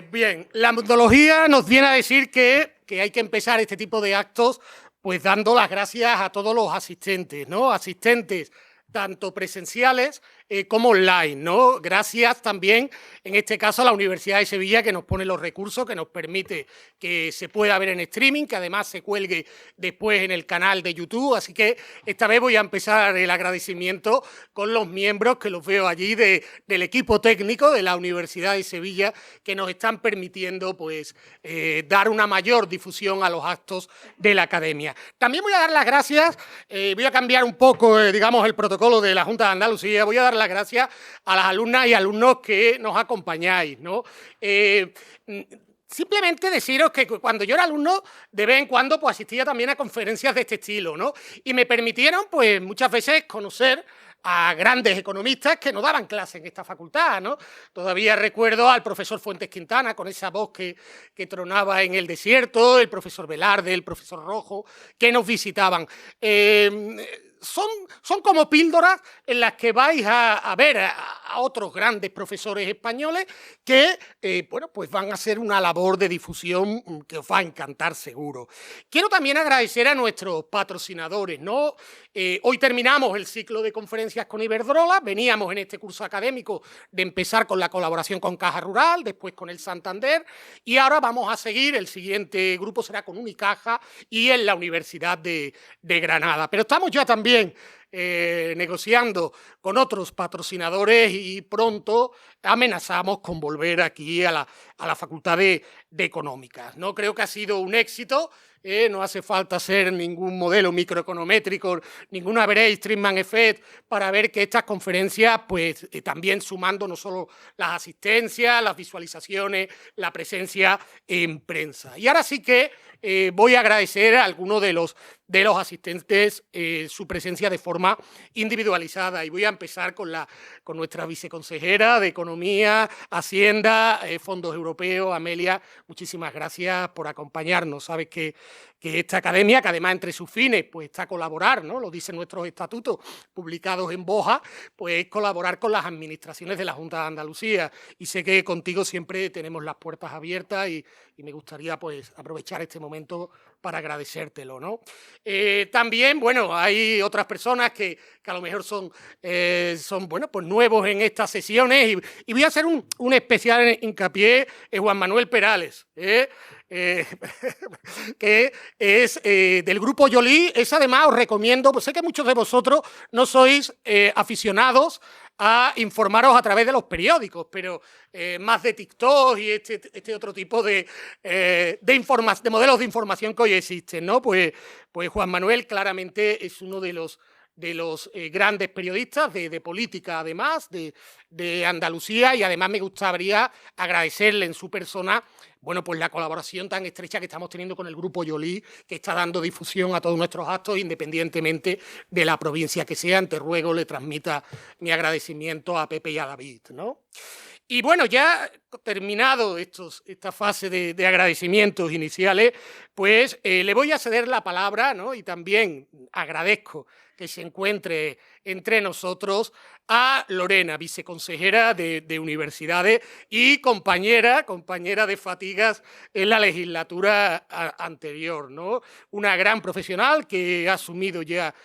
Bien, la metodología nos viene a decir que hay que empezar este tipo de actos pues dando las gracias a todos los asistentes, ¿no? Asistentes tanto presenciales como online, ¿no? Gracias también, en este caso, a la Universidad de Sevilla, que nos pone los recursos, que nos permite que se pueda ver en streaming, que además se cuelgue después en el canal de YouTube. Así que esta vez voy a empezar el agradecimiento con los miembros, que los veo allí, del equipo técnico de la Universidad de Sevilla, que nos están permitiendo pues, dar una mayor difusión a los actos de la academia. También voy a dar las gracias, voy a cambiar un poco, digamos, el protocolo de la Junta de Andalucía, voy a dar las gracias a las alumnas y alumnos que nos acompañáis, ¿no? Simplemente deciros que cuando yo era alumno, de vez en cuando pues, asistía también a conferencias de este estilo, ¿no? Y me permitieron, pues, muchas veces conocer a grandes economistas que no daban clase en esta facultad, ¿no? Todavía recuerdo al profesor Fuentes Quintana, con esa voz que tronaba en el desierto, el profesor Velarde, el profesor Rojo, que nos visitaban. Son como píldoras en las que vais a ver a otros grandes profesores españoles que, bueno, pues van a hacer una labor de difusión que os va a encantar seguro. Quiero también agradecer a nuestros patrocinadores, ¿no? Hoy terminamos el ciclo de conferencias con Iberdrola, veníamos en este curso académico de empezar con la colaboración con Caja Rural, después con el Santander, y ahora vamos a seguir, el siguiente grupo será con Unicaja y en la Universidad de Granada. Pero estamos ya también negociando con otros patrocinadores y pronto amenazamos con volver aquí a la Facultad de Económicas, ¿no? Creo que ha sido un éxito. No hace falta ser ningún modelo microeconométrico, ningún average Streetman Effect para ver que estas conferencias, pues también sumando no solo las asistencias, las visualizaciones, la presencia en prensa. Y ahora sí que voy a agradecer a algunos de los asistentes su presencia de forma individualizada y voy a empezar con nuestra viceconsejera de Economía, Hacienda, Fondos Europeos, Amelia. Muchísimas gracias por acompañarnos. Sabes que esta academia, que además entre sus fines pues está a colaborar, ¿no? Lo dicen nuestros estatutos publicados en Boja, pues es colaborar con las administraciones de la Junta de Andalucía, y sé que contigo siempre tenemos las puertas abiertas y me gustaría pues aprovechar este momento para agradecértelo, ¿no? También, bueno, hay otras personas que a lo mejor son bueno, pues nuevos en estas sesiones y voy a hacer un especial hincapié en Juan Manuel Perales, que es del grupo Yolí. Es además, os recomiendo, pues sé que muchos de vosotros no sois aficionados a informaros a través de los periódicos, pero más de TikTok y este otro tipo de modelos de información que hoy existen, ¿no? Pues Juan Manuel claramente es uno de los grandes periodistas de política, además, de Andalucía, y además me gustaría agradecerle en su persona, bueno, pues la colaboración tan estrecha que estamos teniendo con el Grupo Yolí, que está dando difusión a todos nuestros actos, independientemente de la provincia que sea. Te ruego le transmita mi agradecimiento a Pepe y a David, ¿no? Y bueno, ya terminado esta fase de agradecimientos iniciales, pues le voy a ceder la palabra, ¿no? Y también agradezco que se encuentre entre nosotros a Lorena, viceconsejera de Universidades y compañera de fatigas en la legislatura anterior, ¿no? Una gran profesional que ha asumido ya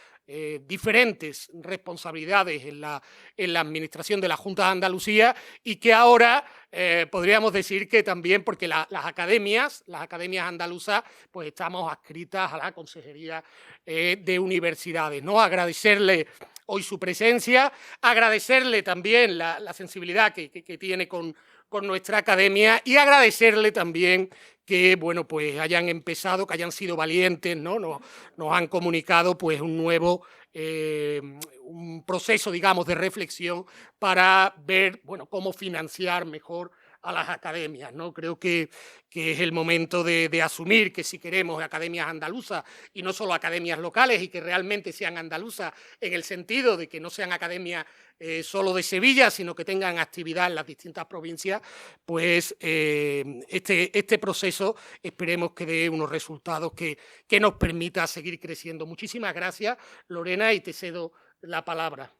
diferentes responsabilidades en la administración de la Junta de Andalucía y que ahora podríamos decir que también, porque las academias andaluzas, pues estamos adscritas a la Consejería de Universidades, ¿no? Agradecerle hoy su presencia, agradecerle también la sensibilidad que tiene con nuestra academia y agradecerle también que, bueno, pues hayan empezado, que hayan sido valientes, ¿no? Nos han comunicado pues un nuevo un proceso, digamos, de reflexión para ver, bueno, cómo financiar mejor a las academias, ¿no? Creo que es el momento de asumir que si queremos academias andaluzas y no solo academias locales, y que realmente sean andaluzas en el sentido de que no sean academias solo de Sevilla, sino que tengan actividad en las distintas provincias, pues este proceso esperemos que dé unos resultados que nos permita seguir creciendo. Muchísimas gracias, Lorena, y te cedo la palabra.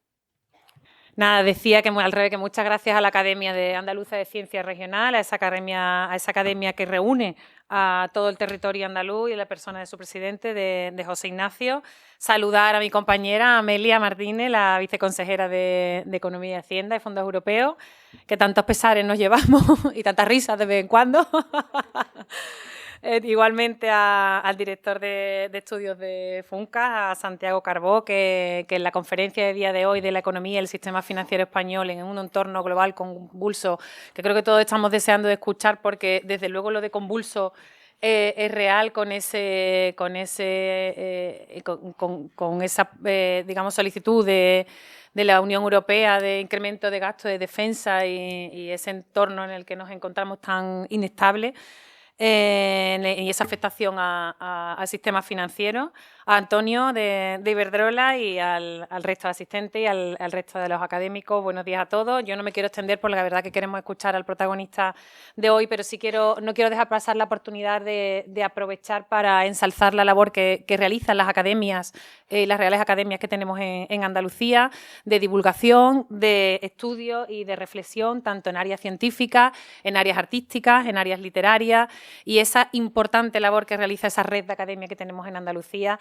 Nada, decía que al revés, que muchas gracias a la Academia de Andaluza de Ciencias Regional, a esa academia que reúne a todo el territorio andaluz y a la persona de su presidente, de José Ignacio. Saludar a mi compañera Amelia Martínez, la viceconsejera de Economía y Hacienda y Fondos Europeos, que tantos pesares nos llevamos y tantas risas de vez en cuando. Igualmente al director de estudios de FUNCA, a Santiago Carbó, que en la conferencia de día de hoy de la economía y el sistema financiero español en un entorno global convulso, que creo que todos estamos deseando de escuchar, porque desde luego lo de convulso es real con esa digamos, solicitud de la Unión Europea de incremento de gasto de defensa y ese entorno en el que nos encontramos tan inestable. Y esa afectación al sistema financiero, a Antonio de Iberdrola y al resto de asistentes y al resto de los académicos. Buenos días a todos. Yo no me quiero extender porque la verdad que queremos escuchar al protagonista de hoy, pero sí no quiero dejar pasar la oportunidad de aprovechar para ensalzar la labor que realizan las academias, las reales academias que tenemos en Andalucía, de divulgación, de estudio y de reflexión, tanto en áreas científicas, en áreas artísticas, en áreas literarias, y esa importante labor que realiza esa red de academia que tenemos en Andalucía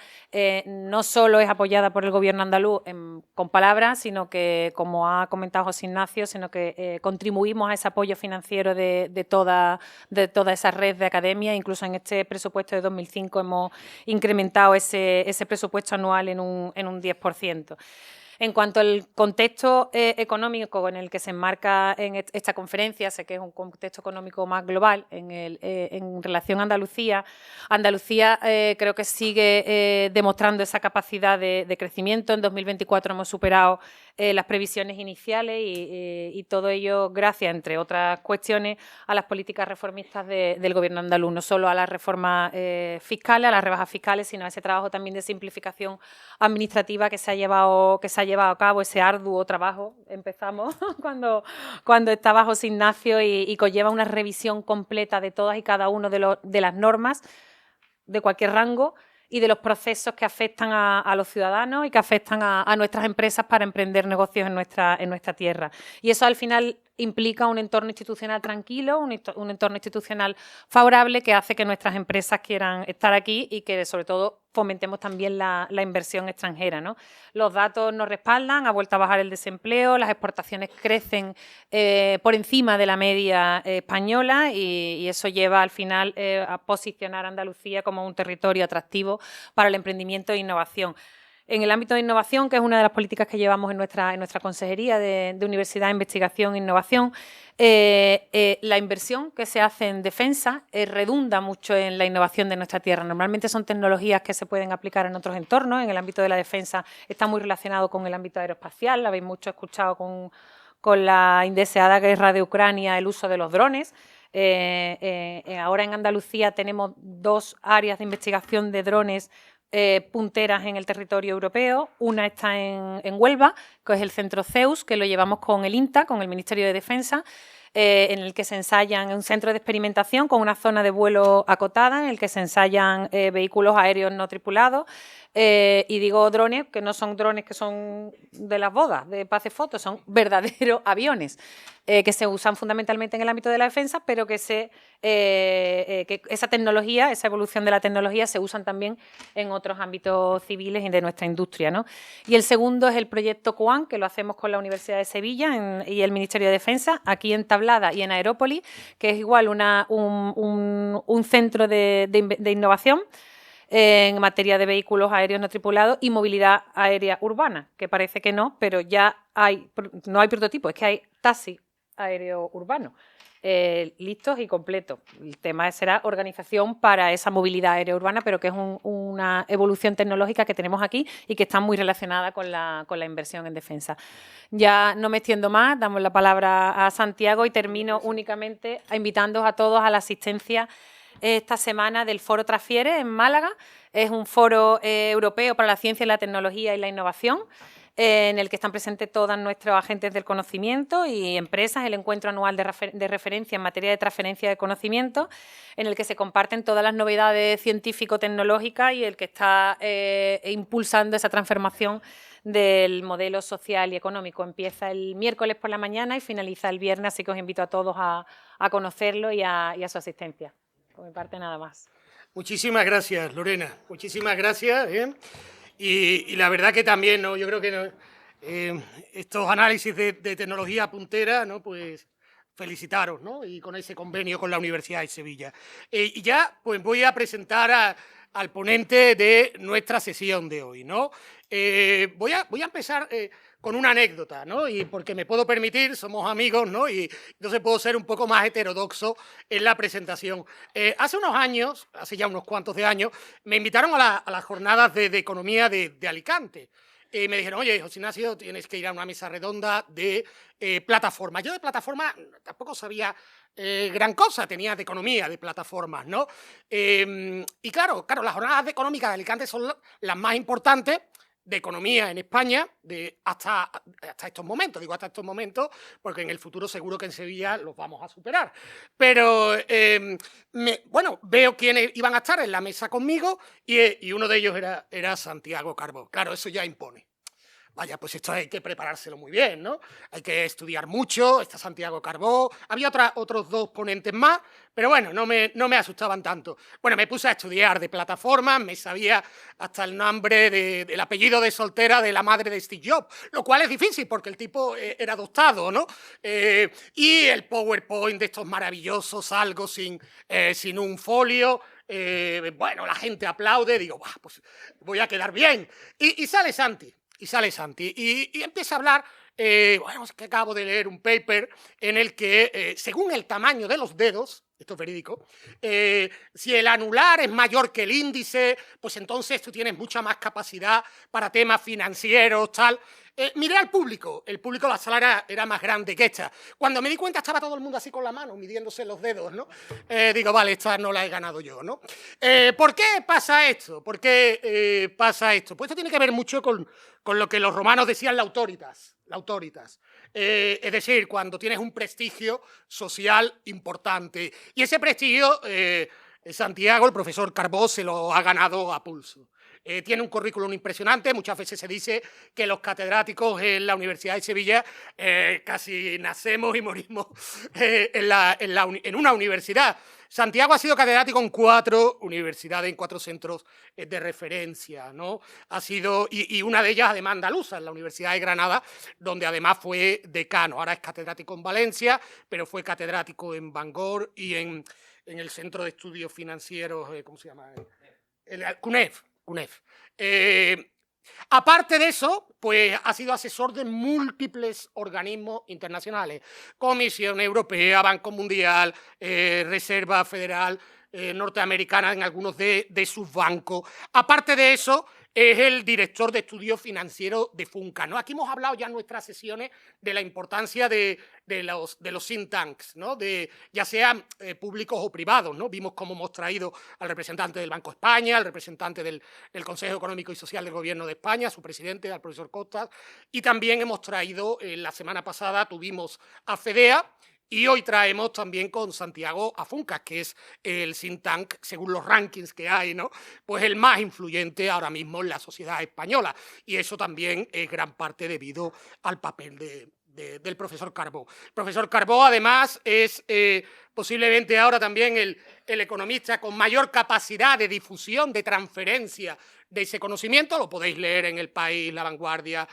no solo es apoyada por el Gobierno andaluz con palabras, sino que, como ha comentado José Ignacio, sino que contribuimos a ese apoyo financiero de toda esa red de academia. Incluso en este presupuesto de 2005 hemos incrementado ese presupuesto anual en un 10%. En cuanto al contexto económico en el que se enmarca en esta conferencia, sé que es un contexto económico más global en relación a Andalucía. Andalucía creo que sigue demostrando esa capacidad de crecimiento. En 2024 hemos superado las previsiones iniciales y todo ello gracias, entre otras cuestiones, a las políticas reformistas del Gobierno andaluz, no solo a las reformas fiscales, a las rebajas fiscales, sino a ese trabajo también de simplificación administrativa que se ha llevado a cabo, ese arduo trabajo. Empezamos cuando estaba José Ignacio y conlleva una revisión completa de todas y cada una de las normas de cualquier rango y de los procesos que afectan a los ciudadanos y que afectan a nuestras empresas para emprender negocios en nuestra tierra. Y eso al final implica un entorno institucional tranquilo, un entorno institucional favorable que hace que nuestras empresas quieran estar aquí y que sobre todo fomentemos también la inversión extranjera, ¿no? Los datos nos respaldan, ha vuelto a bajar el desempleo, las exportaciones crecen por encima de la media española y eso lleva al final a posicionar a Andalucía como un territorio atractivo para el emprendimiento e innovación. En el ámbito de innovación, que es una de las políticas que llevamos en nuestra Consejería de Universidad, Investigación e Innovación, la inversión que se hace en defensa redunda mucho en la innovación de nuestra tierra. Normalmente son tecnologías que se pueden aplicar en otros entornos. En el ámbito de la defensa está muy relacionado con el ámbito aeroespacial. Lo habéis mucho escuchado con la indeseada guerra de Ucrania, el uso de los drones. Ahora en Andalucía tenemos 2 áreas de investigación de drones punteras en el territorio europeo. Una está en Huelva, que es el Centro Zeus, que lo llevamos con el INTA, con el Ministerio de Defensa, en el que se ensayan, un centro de experimentación con una zona de vuelo acotada, en el que se ensayan vehículos aéreos no tripulados. Y digo drones, que no son drones que son de las bodas, de paz y fotos, son verdaderos aviones que se usan fundamentalmente en el ámbito de la defensa, pero que esa tecnología, esa evolución de la tecnología se usan también en otros ámbitos civiles y de nuestra industria, ¿no? Y el segundo es el proyecto CUAN, que lo hacemos con la Universidad de Sevilla y el Ministerio de Defensa, aquí en Tablada y en Aerópolis, que es igual un centro de innovación en materia de vehículos aéreos no tripulados y movilidad aérea urbana, que parece que no, pero ya no hay prototipo, es que hay taxis aéreos urbanos listos y completos. El tema será organización para esa movilidad aérea urbana, pero que es una evolución tecnológica que tenemos aquí y que está muy relacionada con la inversión en defensa. Ya no me extiendo más, damos la palabra a Santiago y termino únicamente invitándoos a todos a la asistencia esta semana del Foro Transfiere en Málaga. Es un foro europeo para la ciencia, la tecnología y la innovación, en el que están presentes todos nuestros agentes del conocimiento y empresas, el encuentro anual de referencia en materia de transferencia de conocimiento, en el que se comparten todas las novedades científico-tecnológicas y el que está impulsando esa transformación del modelo social y económico. Empieza el miércoles por la mañana y finaliza el viernes, así que os invito a todos a conocerlo y a su asistencia. Por mi parte, nada más. Muchísimas gracias, Lorena. Muchísimas gracias. Y la verdad que también, ¿no? Yo creo que estos análisis de tecnología puntera, ¿no? Pues felicitaros, ¿no? Y con ese convenio con la Universidad de Sevilla. Y ya pues voy a presentar al ponente de nuestra sesión de hoy, ¿no? Voy a empezar con una anécdota, ¿no? Y porque me puedo permitir, somos amigos, ¿no? Y entonces puedo ser un poco más heterodoxo en la presentación. Hace unos años, hace ya unos cuantos de años, me invitaron a las jornadas de economía de Alicante. Me dijeron, oye, José Ignacio, tienes que ir a una mesa redonda de plataformas. Yo de plataforma tampoco sabía gran cosa, tenía de economía, de plataformas, ¿no? Y claro, las jornadas económicas de Alicante son las más importantes de economía en España hasta estos momentos. Digo hasta estos momentos porque en el futuro seguro que en Sevilla los vamos a superar. Pero, bueno, veo quiénes iban a estar en la mesa conmigo y uno de ellos era Santiago Carbó. Claro, eso ya impone. Vaya, pues esto hay que preparárselo muy bien, ¿no? Hay que estudiar mucho, está Santiago Carbó, había otros dos ponentes más, pero bueno, no me asustaban tanto. Bueno, me puse a estudiar de plataformas, me sabía hasta el nombre del apellido de soltera de la madre de Steve Jobs, lo cual es difícil porque el tipo era adoptado, ¿no? Y el PowerPoint de estos maravillosos, algo sin un folio. Bueno, la gente aplaude, digo, pues voy a quedar bien. Y sale Santi. Y empieza a hablar, bueno, es que acabo de leer un paper en el que, según el tamaño de los dedos, esto es verídico, si el anular es mayor que el índice, pues entonces tú tienes mucha más capacidad para temas financieros, tal. Miré al público, la sala era más grande que esta. Cuando me di cuenta estaba todo el mundo así con la mano, midiéndose los dedos, ¿no? Digo, vale, esta no la he ganado yo, ¿no? ¿Por qué pasa esto? Pues esto tiene que ver mucho con lo que los romanos decían la autoritas. Es decir, cuando tienes un prestigio social importante. Y ese prestigio, Santiago, el profesor Carbó, se lo ha ganado a pulso. Tiene un currículum impresionante. Muchas veces se dice que los catedráticos en la Universidad de Sevilla casi nacemos y morimos en una universidad. Santiago ha sido catedrático en 4 universidades, en 4 centros de referencia, ¿no? Ha sido, y una de ellas además andaluza, en la Universidad de Granada, donde además fue decano. Ahora es catedrático en Valencia, pero fue catedrático en Bangor y en el Centro de Estudios Financieros, ¿cómo se llama? El CUNEF. Aparte de eso, pues ha sido asesor de múltiples organismos internacionales, Comisión Europea, Banco Mundial, Reserva Federal norteamericana en algunos de sus bancos. Aparte de eso, es el director de estudios financieros de Funca, ¿no? Aquí hemos hablado ya en nuestras sesiones de la importancia de los think tanks, ¿no? Ya sean públicos o privados, ¿no? Vimos cómo hemos traído al representante del Banco de España, al representante del Consejo Económico y Social del Gobierno de España, su presidente, al profesor Costas, y también hemos traído, la semana pasada tuvimos a FEDEA, y hoy traemos también con Santiago a Funca, que es el think tank, según los rankings que hay, ¿no? Pues el más influyente ahora mismo en la sociedad española. Y eso también es gran parte debido al papel del profesor Carbó. El profesor Carbó, además, es posiblemente ahora también el economista con mayor capacidad de difusión, de transferencia de ese conocimiento. Lo podéis leer en El País, La Vanguardia,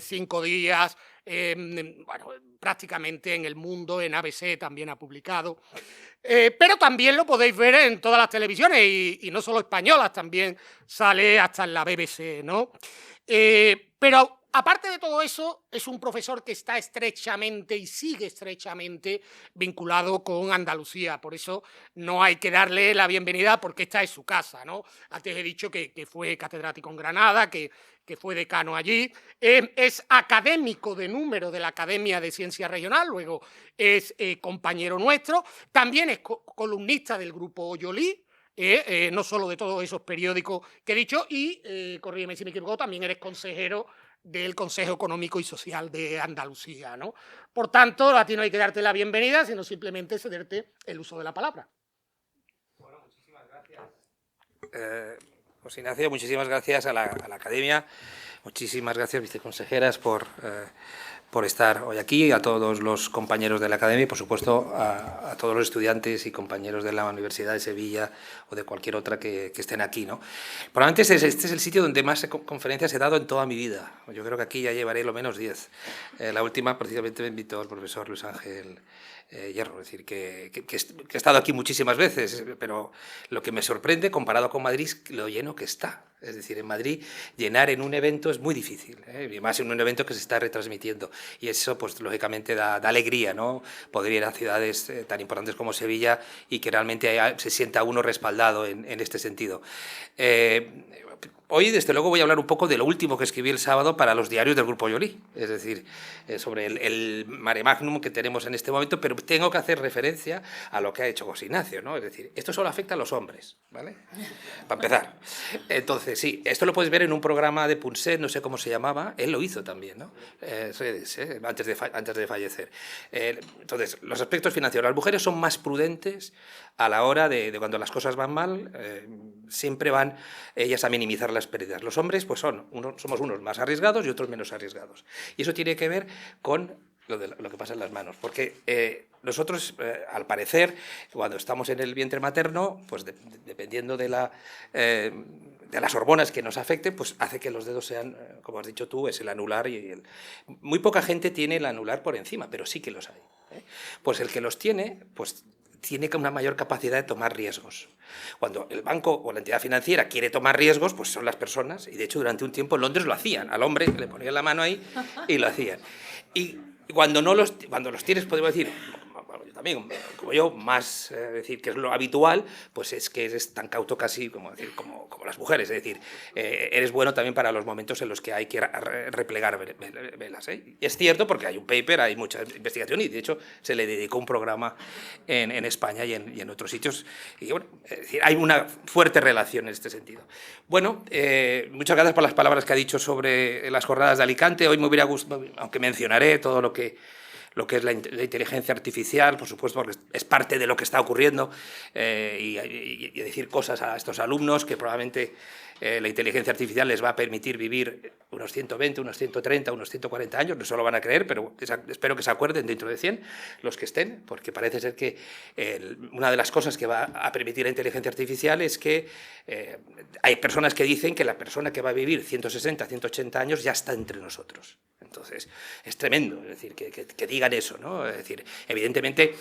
5 días, bueno, prácticamente en El Mundo, en ABC también ha publicado. Pero también lo podéis ver en todas las televisiones y no solo españolas, también sale hasta en la BBC, ¿no? Pero aparte de todo eso, es un profesor que está estrechamente y sigue estrechamente vinculado con Andalucía. Por eso no hay que darle la bienvenida porque esta es su casa, ¿no? Antes he dicho que fue catedrático en Granada, que fue decano allí. Es académico de número de la Academia de Ciencia Regional, luego es compañero nuestro. También es columnista del grupo Yolí, no solo de todos esos periódicos que he dicho, y, corrígeme si me equivoco, también eres consejero del Consejo Económico y Social de Andalucía, ¿no? Por tanto, a ti no hay que darte la bienvenida, sino simplemente cederte el uso de la palabra. Bueno, muchísimas gracias. José Ignacio, muchísimas gracias a la Academia, muchísimas gracias, viceconsejeras, por estar hoy aquí, a todos los compañeros de la Academia y, por supuesto, a todos los estudiantes y compañeros de la Universidad de Sevilla o de cualquier otra que estén aquí, ¿no? Probablemente este es el sitio donde más conferencias he dado en toda mi vida. Yo creo que aquí ya llevaré lo menos 10. La última, precisamente, me invitó el profesor Luis Ángel Hierro, es decir, que he estado aquí muchísimas veces, pero lo que me sorprende, comparado con Madrid, es lo lleno que está. Es decir, en Madrid llenar en un evento es muy difícil, y más en un evento que se está retransmitiendo. Y eso, pues lógicamente, da alegría, ¿no? Poder ir a ciudades tan importantes como Sevilla y que realmente se sienta uno respaldado en este sentido. Hoy, desde luego, voy a hablar un poco de lo último que escribí el sábado para los diarios del Grupo Yolí, es decir, sobre el mare magnum que tenemos en este momento, pero tengo que hacer referencia a lo que ha hecho José Ignacio, ¿no? Es decir, esto solo afecta a los hombres, ¿vale? Para empezar. Entonces, sí, esto lo puedes ver en un programa de Punset, no sé cómo se llamaba, él lo hizo también, ¿no? Antes de fallecer. Entonces, los aspectos financieros. Las mujeres son más prudentes a la hora de cuando las cosas van mal, siempre van ellas a minimizar las pérdidas. Los hombres, pues somos unos más arriesgados y otros menos arriesgados. Y eso tiene que ver con lo que pasa en las manos, porque nosotros, al parecer, cuando estamos en el vientre materno, pues dependiendo de las hormonas que nos afecten, pues hace que los dedos sean, como has dicho tú, es el anular muy poca gente tiene el anular por encima, pero sí que los hay, ¿eh? Pues el que los tiene, pues tiene una mayor capacidad de tomar riesgos. Cuando el banco o la entidad financiera quiere tomar riesgos, pues son las personas, y de hecho durante un tiempo en Londres lo hacían, al hombre le ponían la mano ahí y lo hacían. Y cuando los tienes, podemos decir, yo también, como yo, más decir que es lo habitual, pues es que eres tan cauto casi como las mujeres, es decir, eres bueno también para los momentos en los que hay que replegar velas, ¿eh? Es cierto, porque hay un paper, hay mucha investigación y de hecho se le dedicó un programa en España y en otros sitios, y bueno, es decir, hay una fuerte relación en este sentido. Bueno, muchas gracias por las palabras que ha dicho sobre las jornadas de Alicante. Hoy me hubiera gustado, aunque mencionaré todo lo que es la inteligencia artificial, por supuesto, porque es parte de lo que está ocurriendo, y decir cosas a estos alumnos que probablemente la inteligencia artificial les va a permitir vivir unos 120, unos 130, unos 140 años, no se lo van a creer, pero espero que se acuerden dentro de 100 los que estén, porque parece ser que una de las cosas que va a permitir la inteligencia artificial es que hay personas que dicen que la persona que va a vivir 160, 180 años ya está entre nosotros. Entonces, es tremendo, es decir, que digan eso, ¿no? Es decir, evidentemente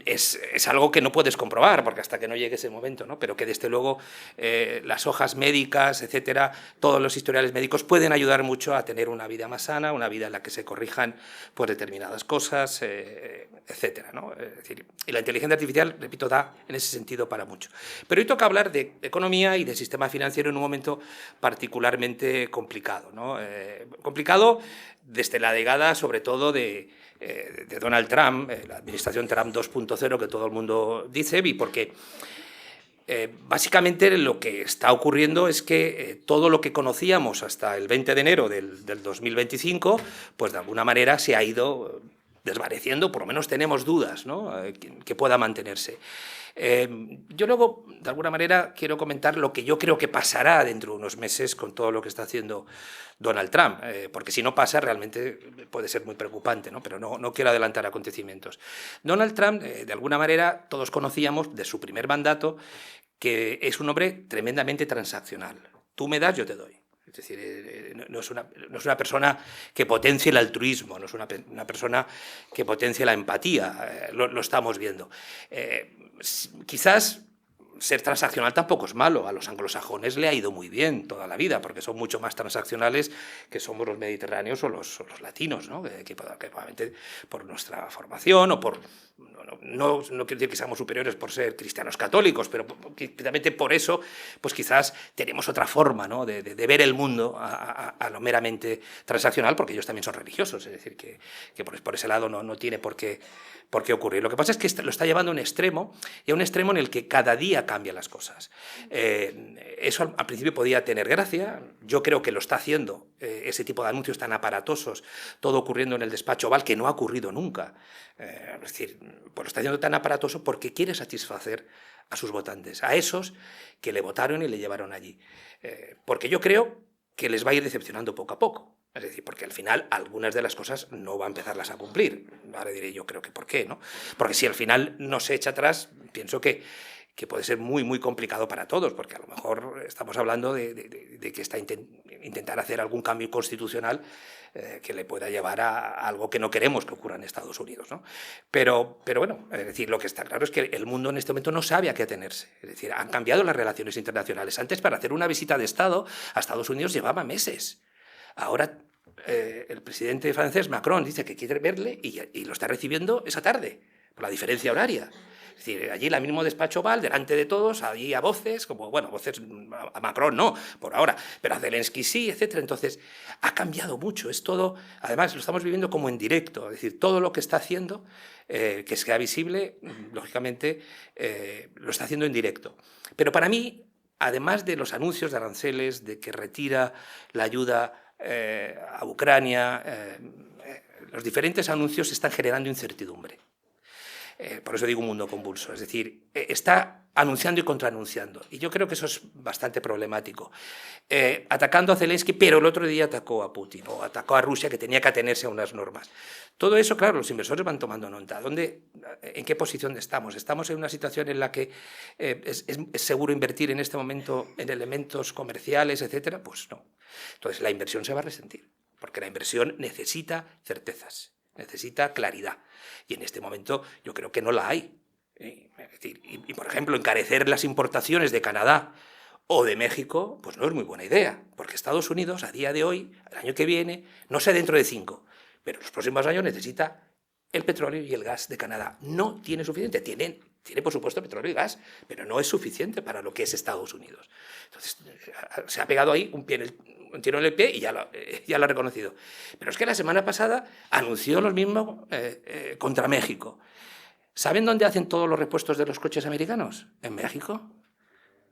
es algo que no puedes comprobar, porque hasta que no llegue ese momento, ¿no? Pero que desde luego las hojas médicas, etcétera, todos los historiales médicos pueden ayudar mucho a tener una vida más sana, una vida en la que se corrijan pues, determinadas cosas, etcétera, ¿no? Es decir, y la inteligencia artificial, repito, da en ese sentido para mucho. Pero hoy toca hablar de economía y de sistema financiero en un momento particularmente complicado, ¿no? Complicado desde la llegada, sobre todo, de Donald Trump, la administración Trump 2.0 que todo el mundo dice, y porque básicamente lo que está ocurriendo es que todo lo que conocíamos hasta el 20 de enero del 2025, pues de alguna manera se ha ido desvaneciendo, por lo menos tenemos dudas, ¿no? Que pueda mantenerse. Yo luego, de alguna manera, quiero comentar lo que yo creo que pasará dentro de unos meses con todo lo que está haciendo Donald Trump, porque si no pasa realmente puede ser muy preocupante, ¿no? Pero no quiero adelantar acontecimientos. Donald Trump, de alguna manera, todos conocíamos de su primer mandato que es un hombre tremendamente transaccional. Tú me das, yo te doy. Es decir, no es una persona que potencie el altruismo, no es una persona que potencie la empatía, lo estamos viendo. Quizás ser transaccional tampoco es malo. A los anglosajones le ha ido muy bien toda la vida, porque son mucho más transaccionales que somos los mediterráneos o los latinos, ¿no? Que probablemente por nuestra formación o por... No quiero decir que seamos superiores por ser cristianos católicos, pero precisamente por eso, pues quizás tenemos otra forma, ¿no? de ver el mundo a lo meramente transaccional, porque ellos también son religiosos, es decir, que por ese lado no tiene por qué ocurrir. Lo que pasa es que lo está llevando a un extremo, y a un extremo en el que cada día cambian las cosas. Eso al principio podía tener gracia, yo creo que lo está haciendo, ese tipo de anuncios tan aparatosos, todo ocurriendo en el despacho Oval, que no ha ocurrido nunca. Es decir, pues lo está haciendo tan aparatoso porque quiere satisfacer a sus votantes, a esos que le votaron y le llevaron allí. Porque yo creo que les va a ir decepcionando poco a poco. Es decir, porque al final algunas de las cosas no va a empezarlas a cumplir. Ahora diré yo creo que por qué, ¿no? Porque si al final no se echa atrás, pienso que puede ser muy, muy complicado para todos, porque a lo mejor estamos hablando de que está intentar hacer algún cambio constitucional que le pueda llevar a algo que no queremos que ocurra en Estados Unidos, ¿no? Pero bueno, es decir, lo que está claro es que el mundo en este momento no sabe a qué atenerse. Es decir, han cambiado las relaciones internacionales. Antes, para hacer una visita de Estado a Estados Unidos llevaba meses. Ahora el presidente francés, Macron, dice que quiere verle y lo está recibiendo esa tarde, por la diferencia horaria. Es decir, allí el mismo despacho Oval, delante de todos, allí a voces, como, bueno, voces a Macron no, por ahora, pero a Zelensky sí, etcétera. Entonces, ha cambiado mucho, es todo, además lo estamos viviendo como en directo, es decir, todo lo que está haciendo, que sea visible, lógicamente, lo está haciendo en directo. Pero para mí, además de los anuncios de aranceles, de que retira la ayuda a Ucrania, los diferentes anuncios están generando incertidumbre. Por eso digo un mundo convulso, es decir, está anunciando y contraanunciando, y yo creo que eso es bastante problemático. Atacando a Zelensky, pero el otro día atacó a Putin, o atacó a Rusia, que tenía que atenerse a unas normas. Todo eso, claro, los inversores van tomando nota. ¿En qué posición estamos? ¿Estamos en una situación en la que es seguro invertir en este momento en elementos comerciales, etcétera? Pues no. Entonces la inversión se va a resentir, porque la inversión necesita certezas, necesita claridad. Y en este momento yo creo que no la hay. Es decir, y por ejemplo, encarecer las importaciones de Canadá o de México, pues no es muy buena idea, porque Estados Unidos a día de hoy, el año que viene, no sé dentro de 5, pero en los próximos años necesita el petróleo y el gas de Canadá. No tiene suficiente, tiene por supuesto petróleo y gas, pero no es suficiente para lo que es Estados Unidos. Entonces se ha pegado ahí un tiro en el pie y ya lo ha reconocido. Pero es que la semana pasada anunció lo mismo contra México. ¿Saben dónde hacen todos los repuestos de los coches americanos? En México.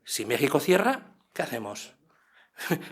Si México cierra, ¿qué hacemos?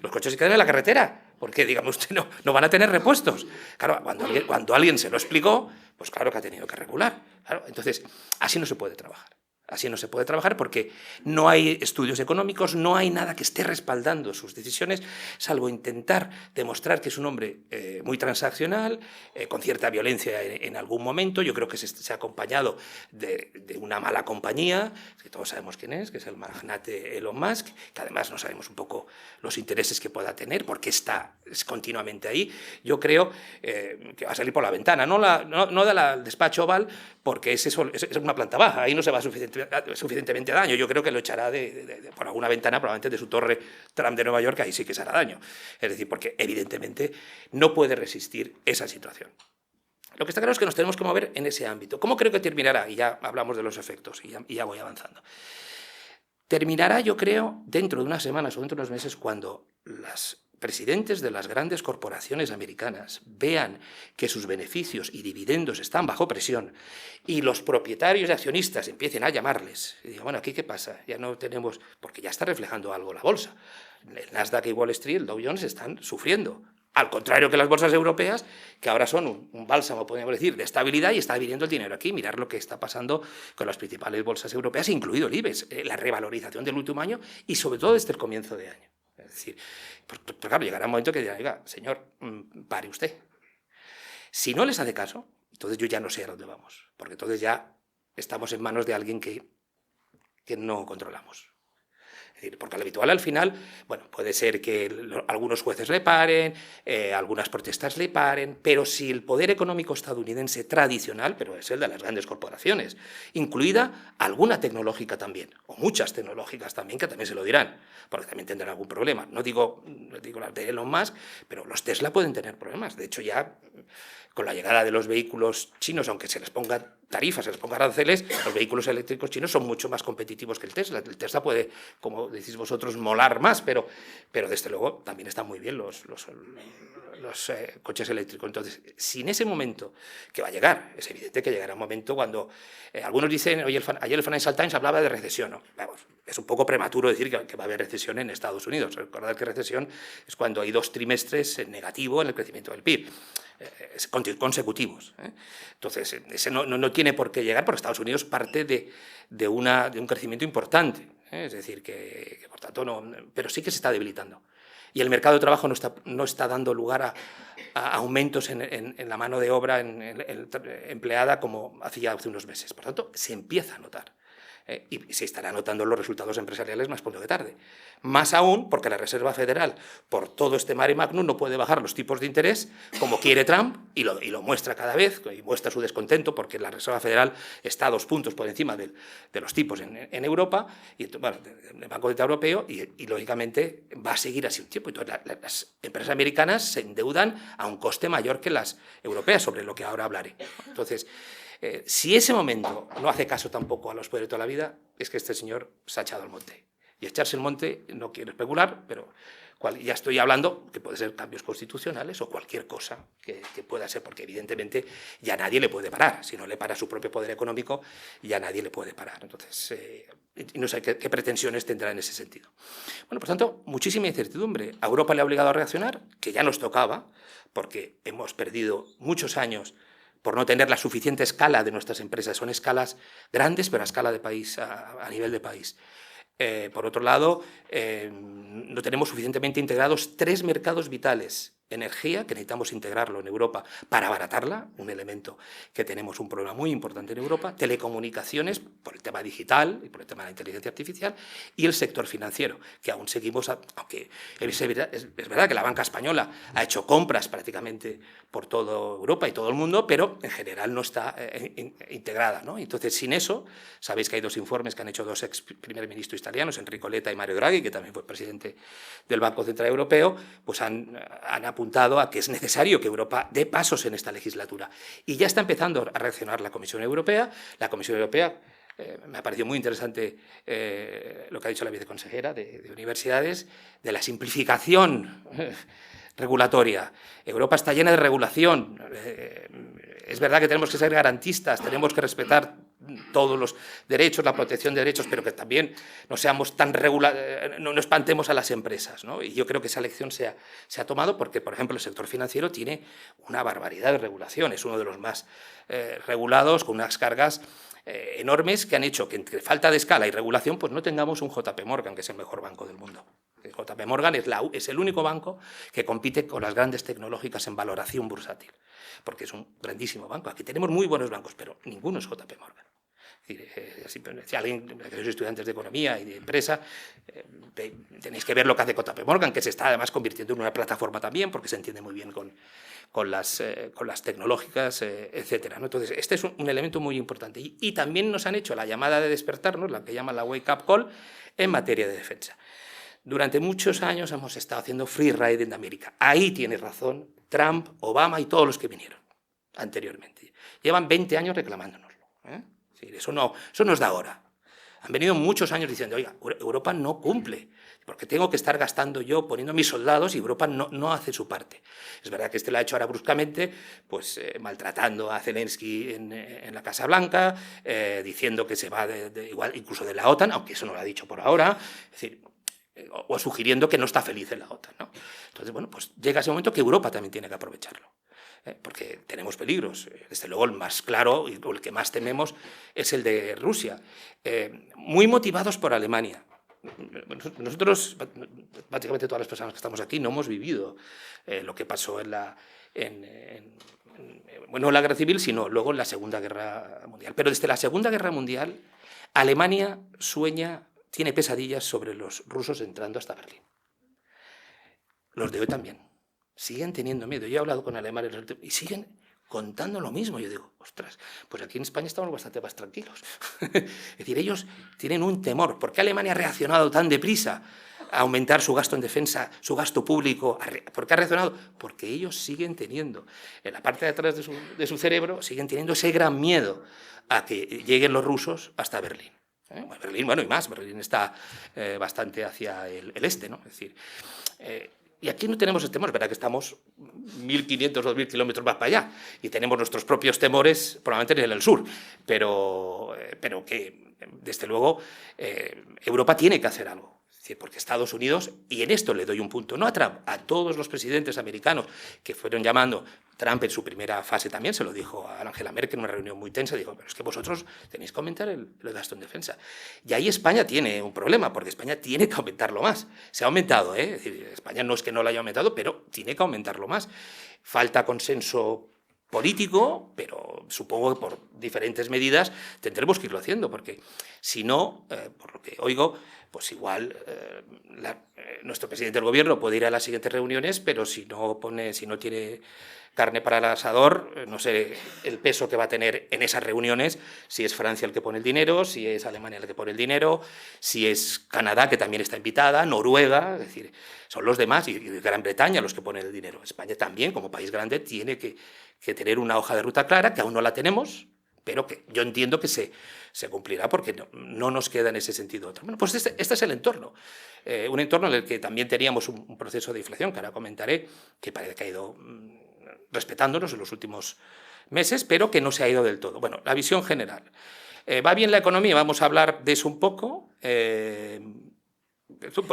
Los coches se quedan en la carretera, porque, digamos, no van a tener repuestos. Claro, cuando alguien se lo explicó, pues claro que ha tenido que regular. Claro, entonces, así no se puede trabajar. Así no se puede trabajar porque no hay estudios económicos, no hay nada que esté respaldando sus decisiones, salvo intentar demostrar que es un hombre muy transaccional, con cierta violencia en algún momento. Yo creo que se ha acompañado de una mala compañía, que todos sabemos quién es, que es el magnate Elon Musk, que además no sabemos un poco los intereses que pueda tener, porque es continuamente ahí. Yo creo que va a salir por la ventana, no del despacho Oval, porque es una planta baja, ahí no se va suficientemente daño. Yo creo que lo echará por alguna ventana, probablemente de su torre Trump de Nueva York, ahí sí que se hará daño. Es decir, porque evidentemente no puede resistir esa situación. Lo que está claro es que nos tenemos que mover en ese ámbito. ¿Cómo creo que terminará? Y ya hablamos de los efectos, y ya voy avanzando. Terminará, yo creo, dentro de unas semanas o dentro de unos meses, cuando las presidentes de las grandes corporaciones americanas vean que sus beneficios y dividendos están bajo presión y los propietarios y accionistas empiecen a llamarles y digan, bueno, ¿aquí qué pasa? Ya no tenemos... Porque ya está reflejando algo la bolsa. El Nasdaq y Wall Street, el Dow Jones, están sufriendo. Al contrario que las bolsas europeas, que ahora son un bálsamo, podríamos decir, de estabilidad, y está viniendo el dinero aquí. Mirar lo que está pasando con las principales bolsas europeas, incluido el IBEX, la revalorización del último año y sobre todo desde el comienzo de año. Es decir, pues claro, llegará un momento que dirán, oiga, señor, pare usted. Si no les hace caso, entonces yo ya no sé a dónde vamos, porque entonces ya estamos en manos de alguien que no controlamos. Es decir, porque lo habitual al final, bueno, puede ser que algunos jueces le paren, algunas protestas le paren, pero si el poder económico estadounidense tradicional, pero es el de las grandes corporaciones, incluida alguna tecnológica también, o muchas tecnológicas también, que también se lo dirán, porque también tendrán algún problema. No digo las de Elon Musk, pero los Tesla pueden tener problemas. De hecho, ya con la llegada de los vehículos chinos, aunque se les ponga tarifas, se les ponga aranceles, los vehículos eléctricos chinos son mucho más competitivos que el Tesla. El Tesla puede, como decís vosotros, molar más, pero desde luego también están muy bien los coches eléctricos. Entonces, si en ese momento, que va a llegar, es evidente que llegará un momento cuando algunos dicen, oye, ayer el Financial Times hablaba de recesión, ¿no? Vamos, es un poco prematuro decir que va a haber recesión en Estados Unidos. Recordad que recesión es cuando hay 2 trimestres en negativo en el crecimiento del PIB. Consecutivos. Entonces, ese no tiene por qué llegar, porque Estados Unidos parte de un crecimiento importante. Es decir, que por tanto pero sí que se está debilitando. Y el mercado de trabajo no está dando lugar a aumentos en la mano de obra empleada como hacía hace unos meses. Por tanto, se empieza a notar. Y se estarán notando los resultados empresariales más pronto que tarde. Más aún porque la Reserva Federal, por todo este mare magnum, no puede bajar los tipos de interés como quiere Trump, y lo muestra cada vez, y muestra su descontento porque la Reserva Federal está 2 puntos por encima de los tipos en Europa, y bueno, el Banco Central Europeo, y lógicamente va a seguir así un tiempo. Entonces las empresas americanas se endeudan a un coste mayor que las europeas, sobre lo que ahora hablaré. Entonces, si ese momento no hace caso tampoco a los poderes de toda la vida, es que este señor se ha echado al monte. Y echarse el monte, no quiero especular, pero ya estoy hablando que puede ser cambios constitucionales o cualquier cosa que pueda ser, porque evidentemente ya nadie le puede parar. Si no le para su propio poder económico, ya nadie le puede parar. Entonces, no sé qué pretensiones tendrá en ese sentido. Bueno, por tanto, muchísima incertidumbre. A Europa le ha obligado a reaccionar, que ya nos tocaba, porque hemos perdido muchos años por no tener la suficiente escala de nuestras empresas. Son escalas grandes, pero a escala de país, a nivel de país. Por otro lado, no tenemos suficientemente integrados 3 mercados vitales. Energía, que necesitamos integrarlo en Europa para abaratarla, un elemento que tenemos un problema muy importante en Europa. Telecomunicaciones, por el tema digital y por el tema de la inteligencia artificial. Y el sector financiero, que aún seguimos, aunque es verdad que la banca española ha hecho compras prácticamente por toda Europa y todo el mundo, pero en general no está integrada, ¿no? Entonces, sin eso, sabéis que hay 2 informes que han hecho 2 ex primer ministros italianos, Enrico Letta y Mario Draghi, que también fue presidente del Banco Central Europeo, pues han apuntado a que es necesario que Europa dé pasos en esta legislatura. Y ya está empezando a reaccionar la Comisión Europea. La Comisión Europea, me ha parecido muy interesante lo que ha dicho la viceconsejera de Universidades, de la simplificación regulatoria. Europa está llena de regulación. Es verdad que tenemos que ser garantistas, tenemos que respetar todos los derechos, la protección de derechos, pero que también no seamos tan no espantemos a las empresas, ¿no? Y yo creo que esa lección se ha tomado porque, por ejemplo, el sector financiero tiene una barbaridad de regulación, es uno de los más regulados, con unas cargas enormes que han hecho que, entre falta de escala y regulación, pues no tengamos un JP Morgan, que es el mejor banco del mundo. El JP Morgan es el único banco que compite con las grandes tecnológicas en valoración bursátil, porque es un grandísimo banco. Aquí tenemos muy buenos bancos, pero ninguno es JP Morgan. Si alguien, que sois estudiantes de economía y de empresa, tenéis que ver lo que hace JP Morgan, que se está además convirtiendo en una plataforma también, porque se entiende muy bien con las tecnológicas, etcétera, ¿no? Entonces, este es un elemento muy importante. Y también nos han hecho la llamada de despertarnos, la que llaman la wake up call, en materia de defensa. Durante muchos años hemos estado haciendo free riding de América. Ahí tiene razón Trump, Obama y todos los que vinieron anteriormente. Llevan 20 años reclamándonoslo, ¿eh? Sí, eso no es de ahora. Han venido muchos años diciendo, oiga, Europa no cumple, porque tengo que estar gastando yo, poniendo mis soldados, y Europa no hace su parte. Es verdad que lo ha hecho ahora bruscamente, pues maltratando a Zelensky en la Casa Blanca, diciendo que se va igual incluso de la OTAN, aunque eso no lo ha dicho por ahora, es decir, o sugiriendo que no está feliz en la OTAN, ¿no? Entonces, bueno, pues llega ese momento que Europa también tiene que aprovecharlo. Porque tenemos peligros. Desde luego el más claro y el que más tememos es el de Rusia, muy motivados por Alemania. Nosotros, básicamente todas las personas que estamos aquí, no hemos vivido lo que pasó en la Guerra Civil, sino luego en la Segunda Guerra Mundial. Pero desde la Segunda Guerra Mundial, Alemania sueña tiene pesadillas sobre los rusos entrando hasta Berlín. Los de hoy también. Siguen teniendo miedo. Yo he hablado con alemanes y siguen contando lo mismo. Yo digo, ostras, pues aquí en España estamos bastante más tranquilos. Es decir, ellos tienen un temor. ¿Por qué Alemania ha reaccionado tan deprisa a aumentar su gasto en defensa, su gasto público? ¿Por qué ha reaccionado? Porque ellos siguen teniendo, en la parte de atrás de su cerebro, siguen teniendo ese gran miedo a que lleguen los rusos hasta Berlín. Berlín, bueno, y más. Berlín está bastante hacia el este, ¿no? Es decir, y aquí no tenemos ese temor, es verdad que estamos 1.500 o 2.000 kilómetros más para allá y tenemos nuestros propios temores, probablemente en el sur, pero que, desde luego, Europa tiene que hacer algo. Porque Estados Unidos, y en esto le doy un punto, no a Trump, a todos los presidentes americanos que fueron llamando, Trump en su primera fase también se lo dijo a Angela Merkel en una reunión muy tensa, dijo, pero es que vosotros tenéis que aumentar el gasto en defensa. Y ahí España tiene un problema, porque España tiene que aumentarlo más. Se ha aumentado, ¿eh? Es decir, España no es que no lo haya aumentado, pero tiene que aumentarlo más. Falta consenso político, pero supongo que por diferentes medidas tendremos que irlo haciendo, porque si no, por lo que oigo, pues igual nuestro presidente del gobierno puede ir a las siguientes reuniones, pero si no tiene carne para el asador, no sé el peso que va a tener en esas reuniones, si es Francia el que pone el dinero, si es Alemania el que pone el dinero, si es Canadá, que también está invitada, Noruega, es decir, son los demás, y Gran Bretaña los que ponen el dinero. España también, como país grande, tiene que tener una hoja de ruta clara, que aún no la tenemos, pero que yo entiendo que se cumplirá, porque no nos queda en ese sentido otro. Bueno, pues este es el entorno. Un entorno en el que también teníamos un proceso de inflación, que ahora comentaré, que parece que ha ido respetándonos en los últimos meses, pero que no se ha ido del todo. Bueno, la visión general. ¿Va bien la economía? Vamos a hablar de eso un poco.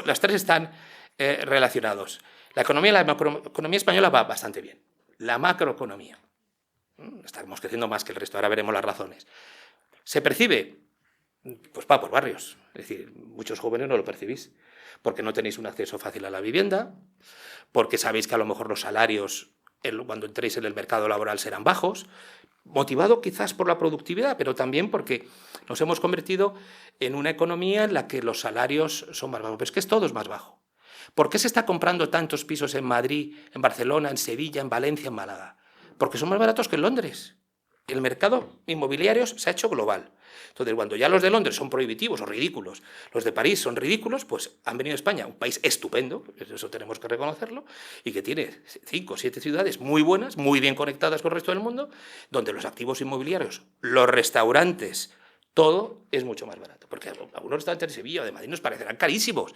Las tres están relacionados. La macroeconomía española va bastante bien. La macroeconomía. Estamos creciendo más que el resto, ahora veremos las razones. ¿Se percibe? Pues va por barrios. Es decir, muchos jóvenes no lo percibís, porque no tenéis un acceso fácil a la vivienda, porque sabéis que a lo mejor los salarios cuando entréis en el mercado laboral serán bajos, motivado quizás por la productividad, pero también porque nos hemos convertido en una economía en la que los salarios son más bajos. Pero es que todo es más bajo. ¿Por qué se está comprando tantos pisos en Madrid, en Barcelona, en Sevilla, en Valencia, en Málaga? Porque son más baratos que en Londres. El mercado inmobiliario se ha hecho global. Entonces, cuando ya los de Londres son prohibitivos o ridículos, los de París son ridículos, pues han venido a España, un país estupendo, eso tenemos que reconocerlo, y que tiene 5 o 7 ciudades muy buenas, muy bien conectadas con el resto del mundo, donde los activos inmobiliarios, los restaurantes, todo es mucho más barato. Porque algunos restaurantes de Sevilla o de Madrid nos parecerán carísimos,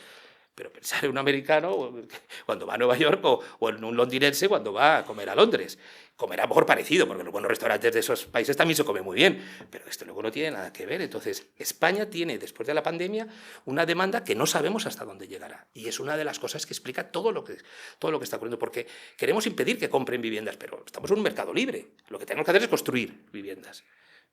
pero pensar en un americano cuando va a Nueva York o en un londinense cuando va a comer a Londres. Comerá mejor parecido, porque los buenos restaurantes de esos países también se come muy bien, pero esto luego no tiene nada que ver. Entonces, España tiene, después de la pandemia, una demanda que no sabemos hasta dónde llegará. Y es una de las cosas que explica todo lo que está ocurriendo, porque queremos impedir que compren viviendas, pero estamos en un mercado libre. Lo que tenemos que hacer es construir viviendas.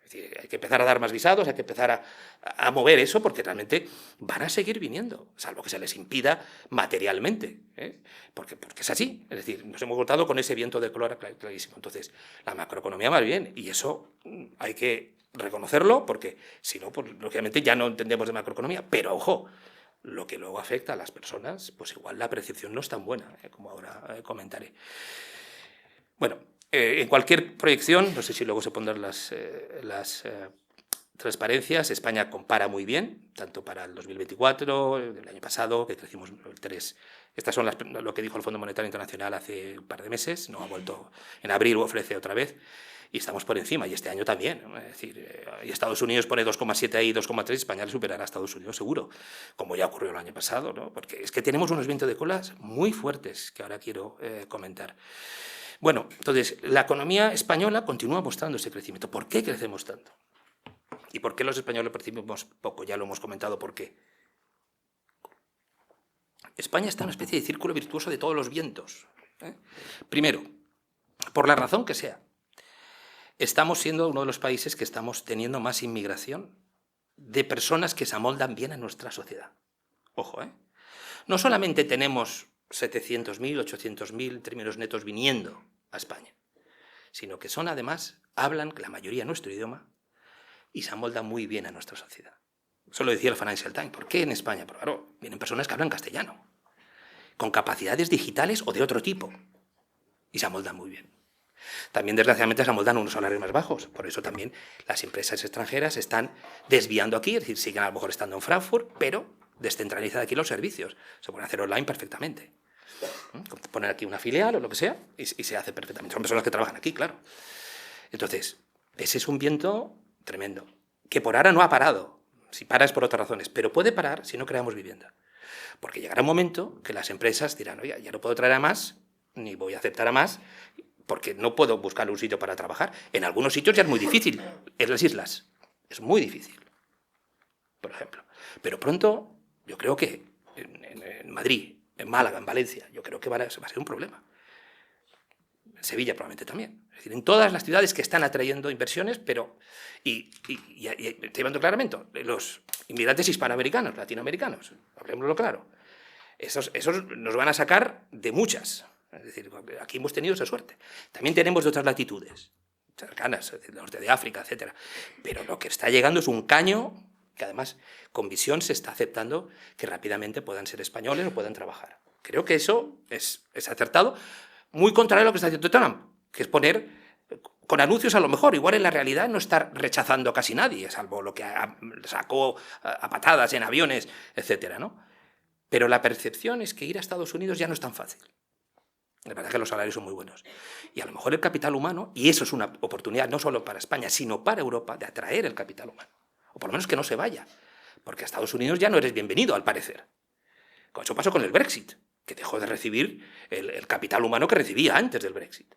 Es decir, hay que empezar a dar más visados, hay que empezar a mover eso, porque realmente van a seguir viniendo, salvo que se les impida materialmente, ¿eh? Porque es así. Es decir, nos hemos encontrado con ese viento de color clarísimo. Entonces, la macroeconomía va bien, y eso hay que reconocerlo, porque si no, pues, lógicamente ya no entendemos de macroeconomía. Pero, ojo, lo que luego afecta a las personas, pues igual la percepción no es tan buena, como ahora comentaré. Bueno, en cualquier proyección, no sé si luego se pondrán las transparencias, España compara muy bien, tanto para el 2024, el año pasado, que crecimos el 3. Estas son lo que dijo el Fondo Monetario Internacional hace un par de meses, no ha vuelto, en abril ofrece otra vez, y estamos por encima, y este año también. Es decir, y Estados Unidos pone 2,7 ahí, 2,3, España le superará a Estados Unidos seguro, como ya ocurrió el año pasado, ¿no? Porque es que tenemos unos vientos de colas muy fuertes que ahora quiero comentar. Bueno, entonces, la economía española continúa mostrando ese crecimiento. ¿Por qué crecemos tanto? ¿Y por qué los españoles percibimos poco? Ya lo hemos comentado por qué. España está en una especie de círculo virtuoso de todos los vientos, ¿eh? Primero, por la razón que sea, estamos siendo uno de los países que estamos teniendo más inmigración de personas que se amoldan bien a nuestra sociedad. Ojo, ¿eh? No solamente tenemos 700.000, 800.000 en términos netos viniendo a España, sino que son además, hablan la mayoría nuestro idioma y se amoldan muy bien a nuestra sociedad. Eso lo decía el Financial Times. ¿Por qué en España? Porque claro, vienen personas que hablan castellano, con capacidades digitales o de otro tipo, y se amoldan muy bien. También, desgraciadamente, se amoldan unos salarios más bajos. Por eso también las empresas extranjeras están desviando aquí, es decir, siguen a lo mejor estando en Frankfurt, pero descentralizan aquí los servicios. Se pueden hacer online perfectamente. Poner aquí una filial o lo que sea y se hace perfectamente. Son personas que trabajan aquí, claro. Entonces, ese es un viento tremendo, que por ahora no ha parado. Si para es por otras razones, pero puede parar si no creamos vivienda. Porque llegará un momento que las empresas dirán, oye, ya no puedo traer a más, ni voy a aceptar a más, porque no puedo buscar un sitio para trabajar. En algunos sitios ya es muy difícil, en las islas. Es muy difícil, por ejemplo. Pero pronto, yo creo que en Madrid, en Málaga, en Valencia, yo creo que va a ser un problema. En Sevilla probablemente también. Es decir, en todas las ciudades que están atrayendo inversiones, pero... Y estoy hablando claramente, los inmigrantes hispanoamericanos, latinoamericanos, hablemoslo claro, esos nos van a sacar de muchas. Es decir, aquí hemos tenido esa suerte. También tenemos de otras latitudes, cercanas, el norte de África, etc. Pero lo que está llegando es un caño que además con visión se está aceptando que rápidamente puedan ser españoles o puedan trabajar. Creo que eso es acertado, muy contrario a lo que está haciendo Trump, que es poner con anuncios a lo mejor, igual en la realidad no estar rechazando a casi nadie, salvo lo que sacó a patadas en aviones, etc., ¿no? Pero la percepción es que ir a Estados Unidos ya no es tan fácil. La verdad es que los salarios son muy buenos. Y a lo mejor el capital humano, y eso es una oportunidad no solo para España, sino para Europa, de atraer el capital humano. O por lo menos que no se vaya. Porque a Estados Unidos ya no eres bienvenido, al parecer. Eso pasó con el Brexit, que dejó de recibir el capital humano que recibía antes del Brexit.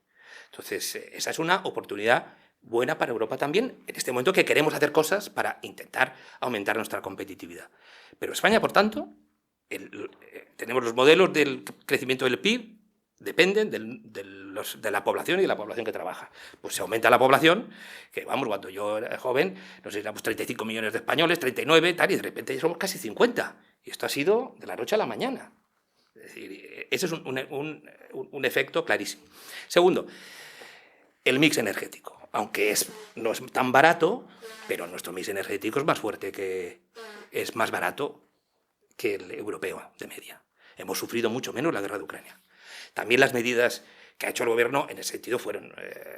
Entonces, esa es una oportunidad buena para Europa también, en este momento que queremos hacer cosas para intentar aumentar nuestra competitividad. Pero España, por tanto, tenemos los modelos del crecimiento del PIB, dependen de la población y de la población que trabaja. Pues se aumenta la población, que vamos, cuando yo era joven, nos éramos 35 millones de españoles, 39, tal, y de repente ya somos casi 50. Y esto ha sido de la noche a la mañana. Es decir, ese es un efecto clarísimo. Segundo, el mix energético. Aunque no es tan barato, pero nuestro mix energético es más fuerte, es más barato que el europeo de media. Hemos sufrido mucho menos la guerra de Ucrania. También las medidas que ha hecho el gobierno en ese sentido fueron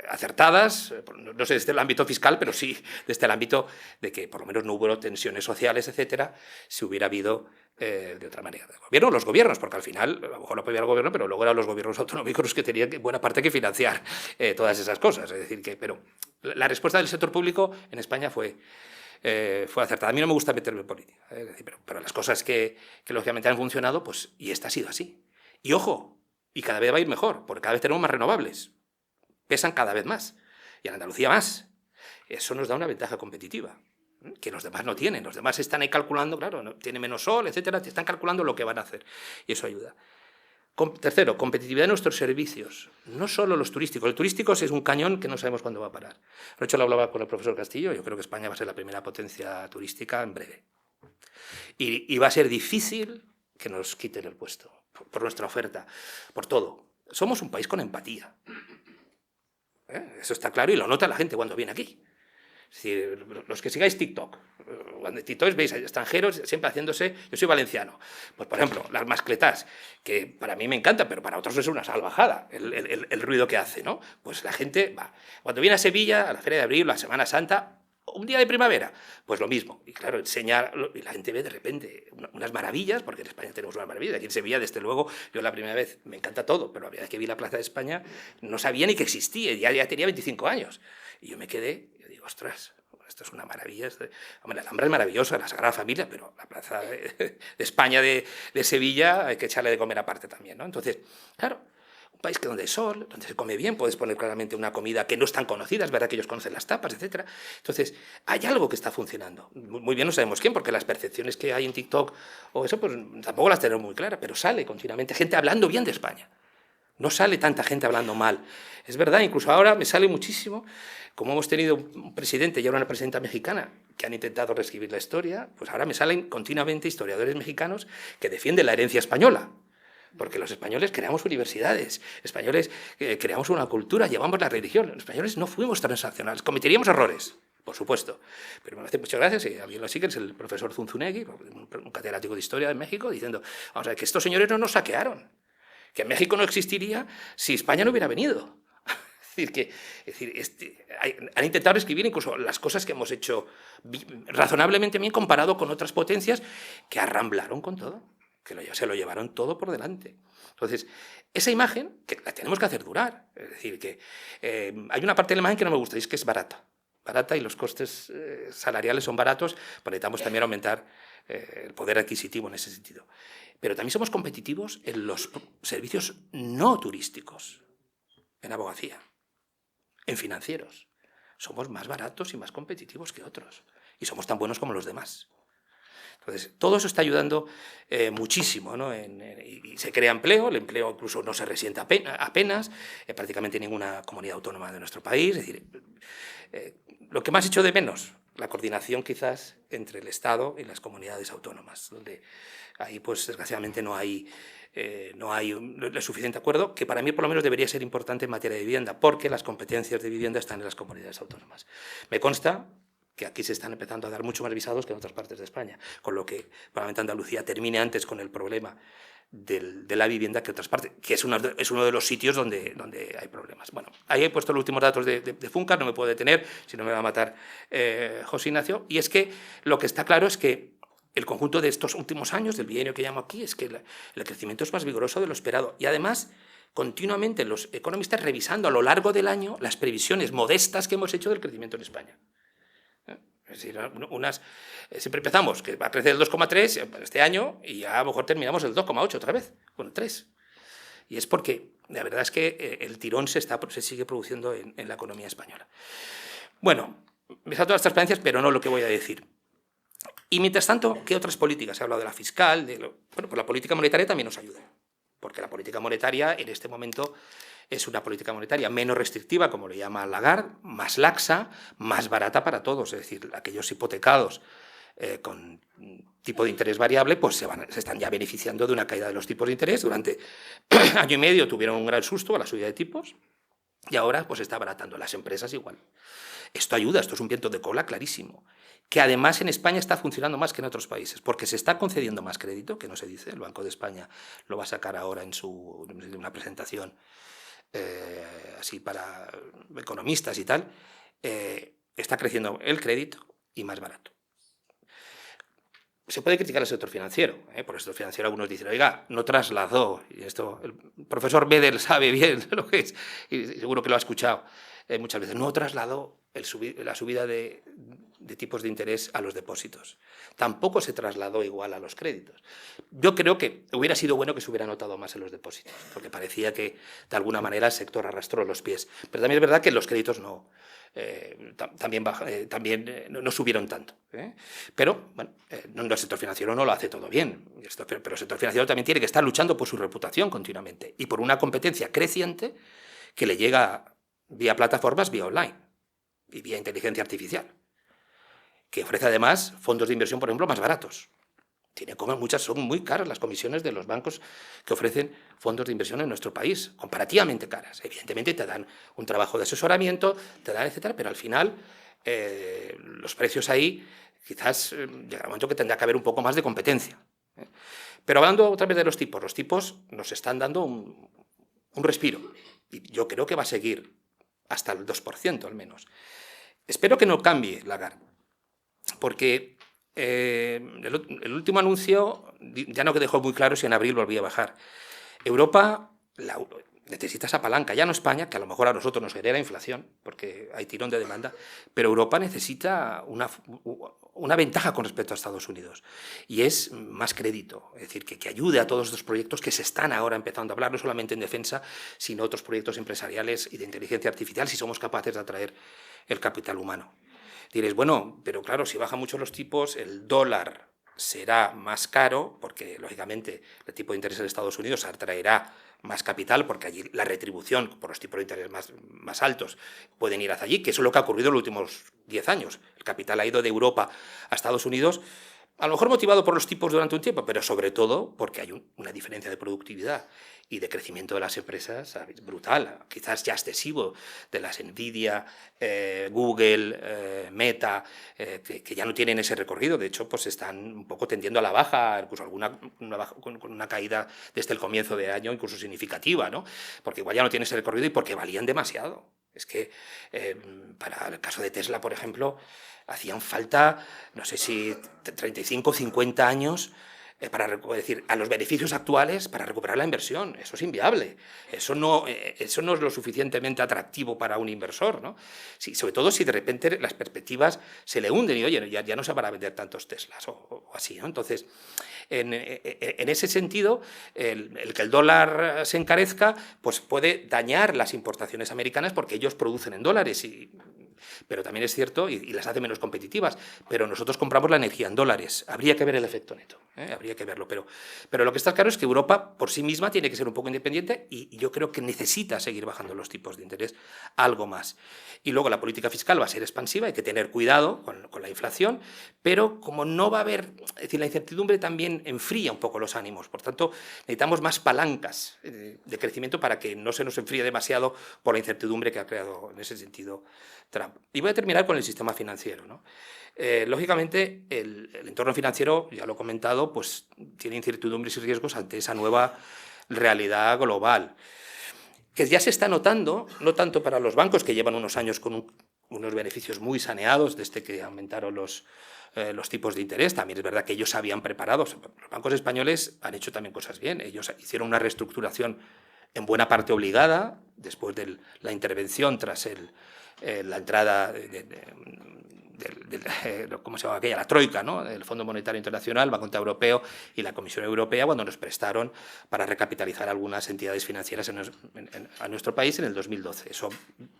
acertadas, no sé desde el ámbito fiscal, pero sí desde el ámbito de que por lo menos no hubo tensiones sociales, etcétera, si hubiera habido de otra manera. El gobierno, los gobiernos, porque al final, a lo mejor lo apoyaba el gobierno, pero luego eran los gobiernos autonómicos los que tenían buena parte que financiar todas esas cosas. Es decir, pero la respuesta del sector público en España fue acertada. A mí no me gusta meterme en política, es decir, pero las cosas que lógicamente han funcionado, pues, y esta ha sido así. Y ojo, y cada vez va a ir mejor, porque cada vez tenemos más renovables. Pesan cada vez más. Y en Andalucía más. Eso nos da una ventaja competitiva, que los demás no tienen. Los demás están ahí calculando, claro, ¿no? Tiene menos sol, etcétera, te están calculando lo que van a hacer. Y eso ayuda. Tercero, competitividad de nuestros servicios. No solo los turísticos. El turístico es un cañón que no sabemos cuándo va a parar. De hecho, lo hablaba con el profesor Castillo. Yo creo que España va a ser la primera potencia turística en breve. Y va a ser difícil que nos quiten el puesto. Por nuestra oferta, por todo. Somos un país con empatía. Eso está claro y lo nota la gente cuando viene aquí. Es decir, los que sigáis TikTok, cuando en TikTok veis a extranjeros siempre haciéndose... Yo soy valenciano. Pues, por ejemplo, las mascletas, que para mí me encantan, pero para otros es una salvajada el ruido que hace, ¿no? Pues la gente va. Cuando viene a Sevilla, a la Feria de Abril, la Semana Santa, un día de primavera, pues lo mismo. Y claro, enseñar, y la gente ve de repente unas maravillas, porque en España tenemos unas maravillas. Aquí en Sevilla, desde luego, yo la primera vez me encanta todo, pero la primera vez que vi la Plaza de España no sabía ni que existía, ya tenía 25 años. Y yo me quedé, yo digo, ostras, esto es una maravilla. Hombre, la Alhambra es maravillosa, la Sagrada Familia, pero la Plaza de España de Sevilla hay que echarle de comer aparte también, ¿no? Entonces, claro, un país donde hay sol, donde se come bien, puedes poner claramente una comida que no es tan conocida, es verdad que ellos conocen las tapas, etc. Entonces, hay algo que está funcionando. Muy bien no sabemos quién, porque las percepciones que hay en TikTok o eso, pues tampoco las tenemos muy claras, pero sale continuamente gente hablando bien de España. No sale tanta gente hablando mal. Es verdad, incluso ahora me sale muchísimo, como hemos tenido un presidente y ahora una presidenta mexicana que han intentado reescribir la historia, pues ahora me salen continuamente historiadores mexicanos que defienden la herencia española. Porque los españoles creamos universidades, españoles creamos una cultura, llevamos la religión. Los españoles no fuimos transnacionales, cometeríamos errores, por supuesto. Pero me hace muchas gracias, si alguien lo sigue, es el profesor Zunzunegui, un catedrático de historia de México, diciendo, vamos a ver, que estos señores no nos saquearon, que México no existiría si España no hubiera venido. Es decir, han intentado escribir incluso las cosas que hemos hecho razonablemente bien comparado con otras potencias que arramblaron con todo, que se lo llevaron todo por delante. Entonces, esa imagen que la tenemos que hacer durar. Es decir, que hay una parte de la imagen que no me gusta, y es que es barata. Barata y los costes salariales son baratos, pero necesitamos también aumentar el poder adquisitivo en ese sentido. Pero también somos competitivos en los servicios no turísticos, en abogacía, en financieros. Somos más baratos y más competitivos que otros. Y somos tan buenos como los demás. Entonces, todo eso está ayudando muchísimo, ¿no? Y se crea empleo, el empleo incluso no se resiente apenas, prácticamente ninguna comunidad autónoma de nuestro país. Es decir, lo que más hecho de menos, la coordinación quizás entre el Estado y las comunidades autónomas, donde ahí, pues, desgraciadamente no hay el suficiente acuerdo, que para mí por lo menos debería ser importante en materia de vivienda, porque las competencias de vivienda están en las comunidades autónomas. Me consta que aquí se están empezando a dar mucho más visados que en otras partes de España, con lo que probablemente Andalucía termine antes con el problema de la vivienda que otras partes, que es uno de los sitios donde hay problemas. Bueno, ahí he puesto los últimos datos de Funcas, no me puedo detener, si no me va a matar José Ignacio, y es que lo que está claro es que el conjunto de estos últimos años, del bienio que llamo aquí, es que el crecimiento es más vigoroso de lo esperado, y además continuamente los economistas revisando a lo largo del año las previsiones modestas que hemos hecho del crecimiento en España. Es decir, siempre empezamos, que va a crecer el 2,3 este año y ya a lo mejor terminamos el 2,8 otra vez, con el 3. Y es porque la verdad es que el tirón se sigue produciendo en la economía española. Bueno, me salto las transparencias, pero no lo que voy a decir. Y mientras tanto, ¿qué otras políticas? Se ha hablado de la fiscal, bueno, pues la política monetaria también nos ayuda, porque la política monetaria en este momento es una política monetaria menos restrictiva, como le llama Lagarde, más laxa, más barata para todos. Es decir, aquellos hipotecados con tipo de interés variable pues se están ya beneficiando de una caída de los tipos de interés. Durante año y medio tuvieron un gran susto a la subida de tipos y ahora pues está abaratando. Las empresas igual. Esto ayuda, esto es un viento de cola clarísimo, que además en España está funcionando más que en otros países, porque se está concediendo más crédito, que no se dice, el Banco de España lo va a sacar ahora en una presentación así para economistas y tal, está creciendo el crédito y más barato. Se puede criticar al sector financiero, por el sector financiero algunos dicen, oiga, no trasladó, y esto el profesor Bedel sabe bien lo que es, y seguro que lo ha escuchado muchas veces, no trasladó la subida de tipos de interés a los depósitos. Tampoco se trasladó igual a los créditos. Yo creo que hubiera sido bueno que se hubiera notado más en los depósitos, porque parecía que de alguna manera el sector arrastró los pies. Pero también es verdad que los créditos no subieron tanto. Pero bueno, el sector financiero no lo hace todo bien, pero el sector financiero también tiene que estar luchando por su reputación continuamente y por una competencia creciente que le llega vía plataformas, vía online y vía inteligencia artificial, que ofrece además fondos de inversión, por ejemplo, más baratos. Son muy caras las comisiones de los bancos que ofrecen fondos de inversión en nuestro país, comparativamente caras. Evidentemente te dan un trabajo de asesoramiento, te dan etcétera, pero al final los precios ahí quizás llegará un momento que tendrá que haber un poco más de competencia. Pero hablando otra vez de los tipos nos están dando un respiro y yo creo que va a seguir hasta el 2% al menos. Espero que no cambie Lagarde, porque el último anuncio ya no dejó muy claro si en abril volvía a bajar. Europa necesita esa palanca, ya no España, que a lo mejor a nosotros nos genera inflación, porque hay tirón de demanda, pero Europa necesita una ventaja con respecto a Estados Unidos, y es más crédito, es decir, que ayude a todos estos proyectos que se están ahora empezando a hablar, no solamente en defensa, sino otros proyectos empresariales y de inteligencia artificial, si somos capaces de atraer el capital humano. Diréis, bueno, pero claro, si bajan mucho los tipos, el dólar será más caro, porque lógicamente el tipo de interés en Estados Unidos atraerá más capital, porque allí la retribución por los tipos de interés más altos pueden ir hacia allí, que eso es lo que ha ocurrido en los últimos 10 años. El capital ha ido de Europa a Estados Unidos, a lo mejor motivado por los tipos durante un tiempo, pero sobre todo porque hay una diferencia de productividad. y de crecimiento de las empresas brutal, quizás ya excesivo, de las Nvidia, Google, Meta, que ya no tienen ese recorrido, de hecho pues están un poco tendiendo a la baja, incluso con una caída desde el comienzo de año incluso significativa, ¿no? Porque igual ya no tienen ese recorrido y porque valían demasiado. Es que para el caso de Tesla, por ejemplo, hacían falta, no sé si 35 o 50 años para decir, a los beneficios actuales para recuperar la inversión. Eso es inviable. Eso no es lo suficientemente atractivo para un inversor, ¿no? Sí, sobre todo si de repente las perspectivas se le hunden y, oye, ya no se van a vender tantos Teslas o así, ¿no? Entonces, en ese sentido, el que el dólar se encarezca pues puede dañar las importaciones americanas porque ellos producen en dólares pero también es cierto, y las hace menos competitivas, pero nosotros compramos la energía en dólares. Habría que ver el efecto neto, habría que verlo. Pero lo que está claro es que Europa por sí misma tiene que ser un poco independiente y yo creo que necesita seguir bajando los tipos de interés algo más. Y luego la política fiscal va a ser expansiva, hay que tener cuidado con la inflación, pero como no va a haber, es decir, la incertidumbre también enfría un poco los ánimos. Por tanto, necesitamos más palancas de crecimiento para que no se nos enfríe demasiado por la incertidumbre que ha creado en ese sentido Trump. Y voy a terminar con el sistema financiero, ¿no? Lógicamente, el entorno financiero, ya lo he comentado, pues tiene incertidumbres y riesgos ante esa nueva realidad global, que ya se está notando, no tanto para los bancos, que llevan unos años con unos beneficios muy saneados desde que aumentaron los tipos de interés. También es verdad que ellos se habían preparado. Los bancos españoles han hecho también cosas bien. Ellos hicieron una reestructuración en buena parte obligada, después de la intervención tras la entrada ¿cómo se llama aquella? La Troika, ¿no? El Fondo Monetario Internacional, Banco Central Europeo y la Comisión Europea, cuando nos prestaron para recapitalizar algunas entidades financieras a nuestro país en el 2012. Eso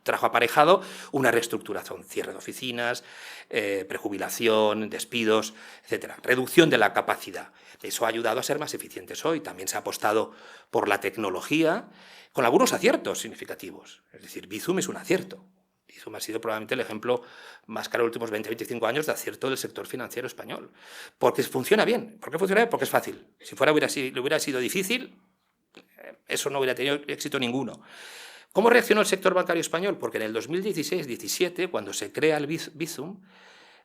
trajo aparejado una reestructuración, cierre de oficinas, prejubilación, despidos, etcétera, reducción de la capacidad. Eso ha ayudado a ser más eficientes hoy. También se ha apostado por la tecnología, con algunos aciertos significativos. Es decir, Bizum es un acierto. Bizum ha sido probablemente el ejemplo más claro en los últimos 20-25 años de acierto del sector financiero español. Porque funciona bien. ¿Por qué funciona bien? Porque es fácil. Si hubiera sido difícil, eso no hubiera tenido éxito ninguno. ¿Cómo reaccionó el sector bancario español? Porque en el 2016-17, cuando se crea el Bizum,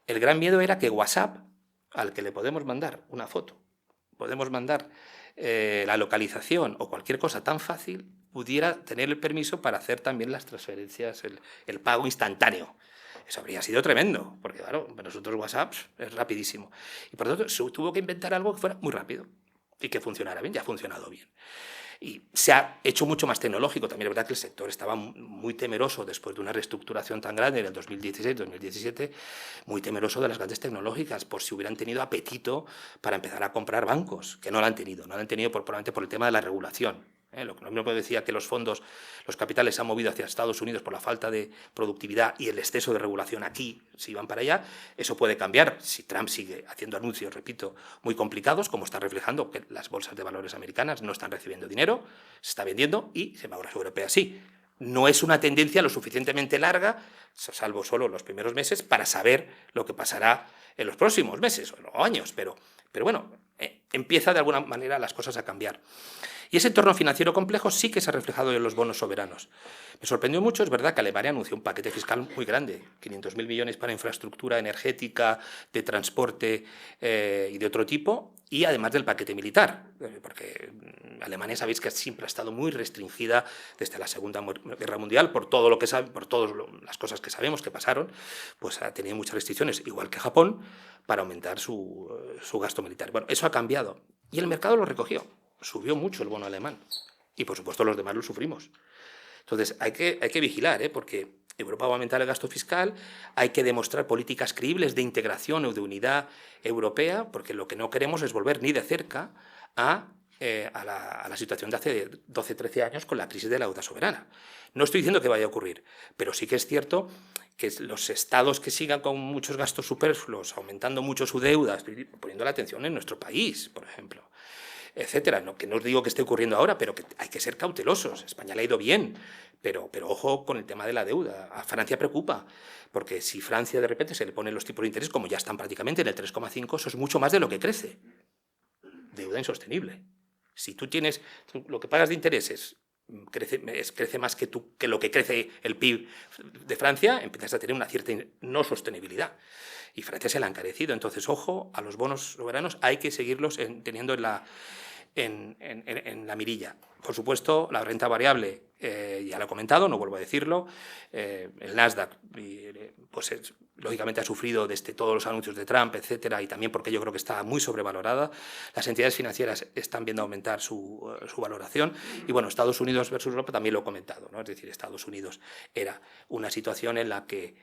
el gran miedo era que WhatsApp, al que le podemos mandar una foto, podemos mandar la localización o cualquier cosa tan fácil, pudiera tener el permiso para hacer también las transferencias, el pago instantáneo. Eso habría sido tremendo, porque claro, para nosotros WhatsApp es rapidísimo. Y por lo tanto, se tuvo que inventar algo que fuera muy rápido y que funcionara bien, ya ha funcionado bien. Y se ha hecho mucho más tecnológico. También es verdad que el sector estaba muy temeroso después de una reestructuración tan grande en el 2016-2017, muy temeroso de las grandes tecnológicas, por si hubieran tenido apetito para empezar a comprar bancos, que no lo han tenido. No lo han tenido probablemente por el tema de la regulación. Lo que no decía que los fondos, los capitales se han movido hacia Estados Unidos por la falta de productividad y el exceso de regulación aquí, si iban para allá, eso puede cambiar si Trump sigue haciendo anuncios, repito, muy complicados, como está reflejando que las bolsas de valores americanas no están recibiendo dinero, se está vendiendo y se va a las europeas sí. No es una tendencia lo suficientemente larga, salvo solo los primeros meses, para saber lo que pasará en los próximos meses o en los años, pero bueno, empieza de alguna manera las cosas a cambiar. Y ese entorno financiero complejo sí que se ha reflejado en los bonos soberanos. Me sorprendió mucho, es verdad que Alemania anunció un paquete fiscal muy grande, 500.000 millones para infraestructura energética, de transporte y de otro tipo, y además del paquete militar, porque Alemania sabéis que siempre ha estado muy restringida desde la Segunda Guerra Mundial por todo lo que por todas las cosas que sabemos que pasaron, pues ha tenido muchas restricciones, igual que Japón, para aumentar su gasto militar. Bueno, eso ha cambiado y el mercado lo recogió. Subió mucho el bono alemán y, por supuesto, los demás lo sufrimos. Entonces, hay que vigilar, porque Europa va a aumentar el gasto fiscal, hay que demostrar políticas creíbles de integración o de unidad europea, porque lo que no queremos es volver ni de cerca a la situación de hace 12-13 años con la crisis de la deuda soberana. No estoy diciendo que vaya a ocurrir, pero sí que es cierto que los estados que sigan con muchos gastos superfluos, aumentando mucho su deuda, estoy poniendo la atención en nuestro país, por ejemplo, etcétera. No, que no os digo que esté ocurriendo ahora, pero que hay que ser cautelosos. España le ha ido bien, pero ojo con el tema de la deuda. A Francia preocupa, porque si Francia de repente se le ponen los tipos de interés, como ya están prácticamente en el 3,5, eso es mucho más de lo que crece. Deuda insostenible. Si tú tienes, lo que pagas de intereses crece más que lo que crece el PIB de Francia, empiezas a tener una cierta no sostenibilidad. Y Francia se la ha encarecido. Entonces, ojo, a los bonos soberanos hay que seguirlos teniendo en la mirilla. Por supuesto, la renta variable, ya lo he comentado, no vuelvo a decirlo, el Nasdaq, pues lógicamente ha sufrido desde todos los anuncios de Trump, etcétera, y también porque yo creo que está muy sobrevalorada. Las entidades financieras están viendo aumentar su valoración, y bueno, Estados Unidos versus Europa también lo he comentado, ¿no? Es decir, Estados Unidos era una situación en la que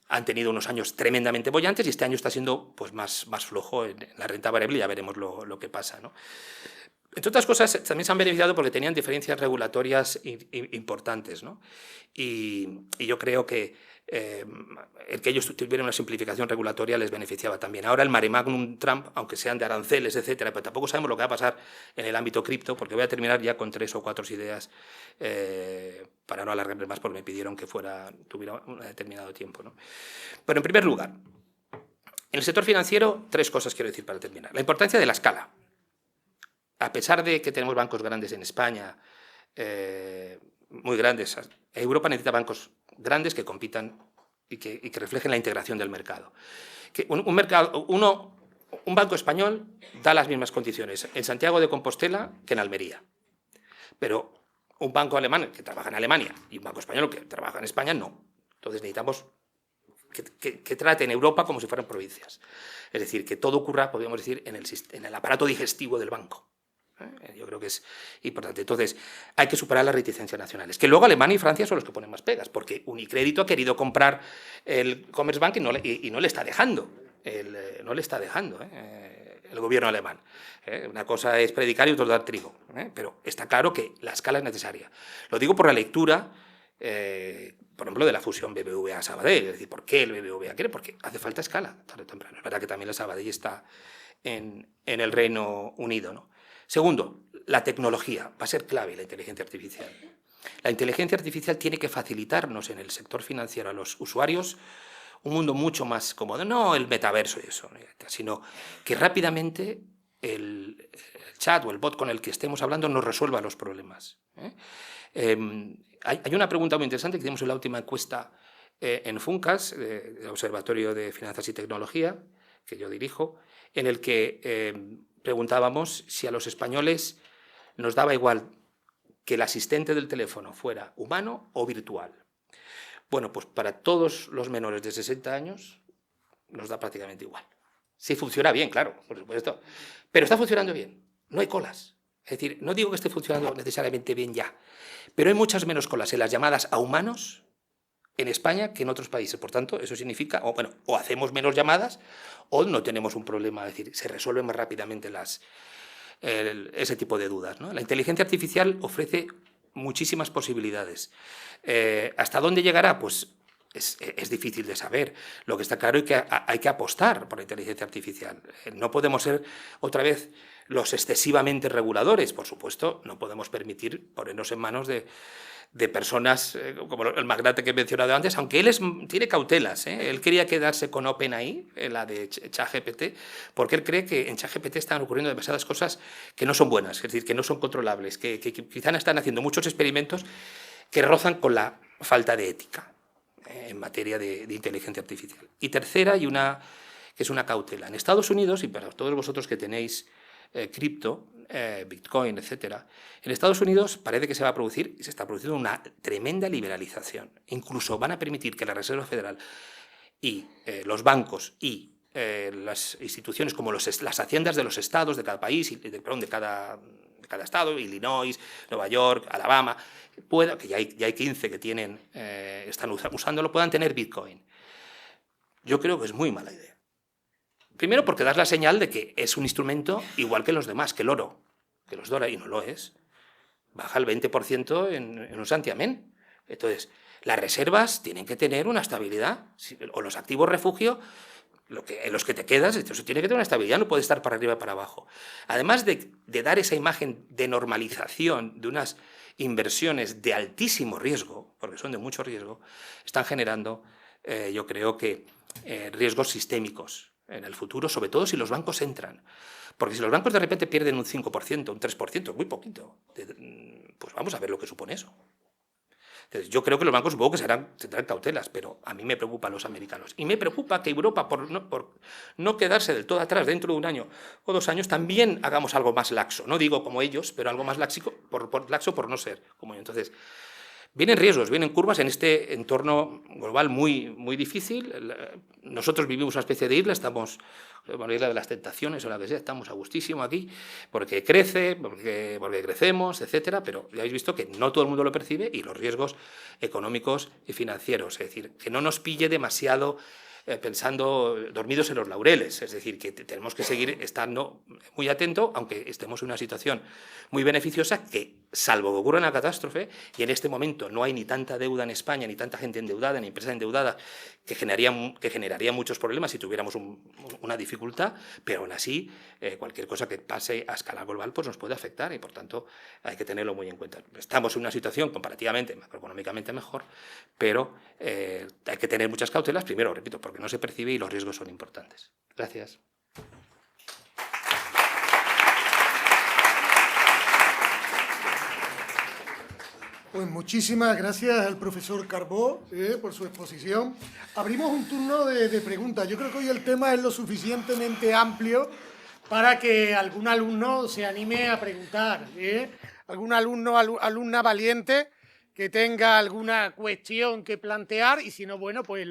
han tenido unos años tremendamente bollantes y este año está siendo pues, más flojo en la renta variable, y ya veremos lo que pasa, ¿no? Entre otras cosas, también se han beneficiado porque tenían diferencias regulatorias importantes, ¿no? Y yo creo que el que ellos tuvieran una simplificación regulatoria les beneficiaba también. Ahora el mare magnum Trump, aunque sean de aranceles, etcétera, pero tampoco sabemos lo que va a pasar en el ámbito cripto, porque voy a terminar ya con 3 o 4 ideas para no alargarme más, porque me pidieron que tuviera un determinado tiempo, ¿no? Pero en primer lugar, en el sector financiero, 3 cosas quiero decir para terminar. La importancia de la escala. A pesar de que tenemos bancos grandes en España, muy grandes, Europa necesita bancos grandes que compitan y que reflejen la integración del mercado. Que un banco español da las mismas condiciones en Santiago de Compostela que en Almería. Pero un banco alemán que trabaja en Alemania y un banco español que trabaja en España, no. Entonces necesitamos que traten Europa como si fueran provincias. Es decir, que todo ocurra, podríamos decir, en el aparato digestivo del banco. Yo creo que es importante. Entonces, hay que superar las reticencias nacionales. Que luego Alemania y Francia son los que ponen más pegas, porque Unicrédito ha querido comprar el Commerzbank y no le está dejando. No le está dejando el gobierno alemán. Una cosa es predicar y otra dar trigo. Pero está claro que la escala es necesaria. Lo digo por la lectura, por ejemplo, de la fusión BBVA-Sabadell. Es decir, ¿por qué el BBVA quiere? Porque hace falta escala, tarde o temprano. Es verdad que también la Sabadell está en el Reino Unido, ¿no? Segundo, la tecnología. Va a ser clave la inteligencia artificial. La inteligencia artificial tiene que facilitarnos en el sector financiero a los usuarios un mundo mucho más cómodo. No el metaverso y eso, sino que rápidamente el chat o el bot con el que estemos hablando nos resuelva los problemas. Hay una pregunta muy interesante que tenemos en la última encuesta en FUNCAS, el Observatorio de Finanzas y Tecnología, que yo dirijo, en el que preguntábamos si a los españoles nos daba igual que el asistente del teléfono fuera humano o virtual. Bueno, pues para todos los menores de 60 años nos da prácticamente igual. Si funciona bien, claro, por supuesto. Pero está funcionando bien, no hay colas. Es decir, no digo que esté funcionando necesariamente bien ya, pero hay muchas menos colas en las llamadas a humanos en España que en otros países. Por tanto, eso significa, o hacemos menos llamadas o no tenemos un problema, es decir, se resuelven más rápidamente ese tipo de dudas, ¿no? La inteligencia artificial ofrece muchísimas posibilidades. ¿Hasta dónde llegará? Pues es difícil de saber. Lo que está claro es que hay que apostar por la inteligencia artificial. No podemos ser otra vez los excesivamente reguladores. Por supuesto, no podemos permitir ponernos en manos de personas como el magnate que he mencionado antes, aunque él tiene cautelas. Él quería quedarse con OpenAI, la de ChatGPT, porque él cree que en ChatGPT están ocurriendo demasiadas cosas que no son buenas, es decir, que no son controlables, que quizá están haciendo muchos experimentos que rozan con la falta de ética en materia de inteligencia artificial. Y tercera, que es una cautela. En Estados Unidos, y para todos vosotros que tenéis cripto, Bitcoin, etcétera, en Estados Unidos parece que se va a producir, y se está produciendo, una tremenda liberalización. Incluso van a permitir que la Reserva Federal y los bancos y las instituciones como las haciendas de los estados de cada país, de cada estado, Illinois, Nueva York, Alabama, que ya hay 15 que están usándolo, puedan tener Bitcoin. Yo creo que es muy mala idea. Primero porque das la señal de que es un instrumento igual que los demás, que el oro, que los dólares, y no lo es. Baja el 20% en un santiamén. Entonces, las reservas tienen que tener una estabilidad, o los activos refugio, en los que te quedas, eso tiene que tener una estabilidad, no puede estar para arriba y para abajo. Además de dar esa imagen de normalización de unas inversiones de altísimo riesgo, porque son de mucho riesgo, están generando, yo creo que, riesgos sistémicos. en el futuro, sobre todo si los bancos entran. Porque si los bancos de repente pierden un 5%, un 3%, muy poquito, pues vamos a ver lo que supone eso. Entonces, yo creo que los bancos supongo que tendrán cautelas, pero a mí me preocupan los americanos. Y me preocupa que Europa, por no quedarse del todo atrás dentro de 1 año o 2 años, también hagamos algo más laxo. No digo como ellos, pero algo más laxo por no ser como ellos. Entonces, vienen riesgos, vienen curvas en este entorno global muy, muy difícil. Nosotros vivimos una especie de isla, estamos, bueno, isla de las tentaciones o la que sea, estamos a gustísimo aquí, porque crece, porque crecemos, etcétera, pero ya habéis visto que no todo el mundo lo percibe y los riesgos económicos y financieros, es decir, que no nos pille demasiado pensando dormidos en los laureles, es decir, que tenemos que seguir estando muy atentos, aunque estemos en una situación muy beneficiosa, que salvo que ocurra una catástrofe, y en este momento no hay ni tanta deuda en España, ni tanta gente endeudada, ni empresas endeudadas, que generaría muchos problemas si tuviéramos una dificultad, pero aún así, cualquier cosa que pase a escala global pues nos puede afectar y, por tanto, hay que tenerlo muy en cuenta. Estamos en una situación comparativamente, macroeconómicamente mejor, pero hay que tener muchas cautelas, primero, repito, porque no se percibe y los riesgos son importantes. Gracias. Pues muchísimas gracias al profesor Carbó por su exposición. Abrimos un turno de preguntas. Yo creo que hoy el tema es lo suficientemente amplio para que algún alumno se anime a preguntar. Algún alumno, alumna valiente que tenga alguna cuestión que plantear, y si no, bueno, pues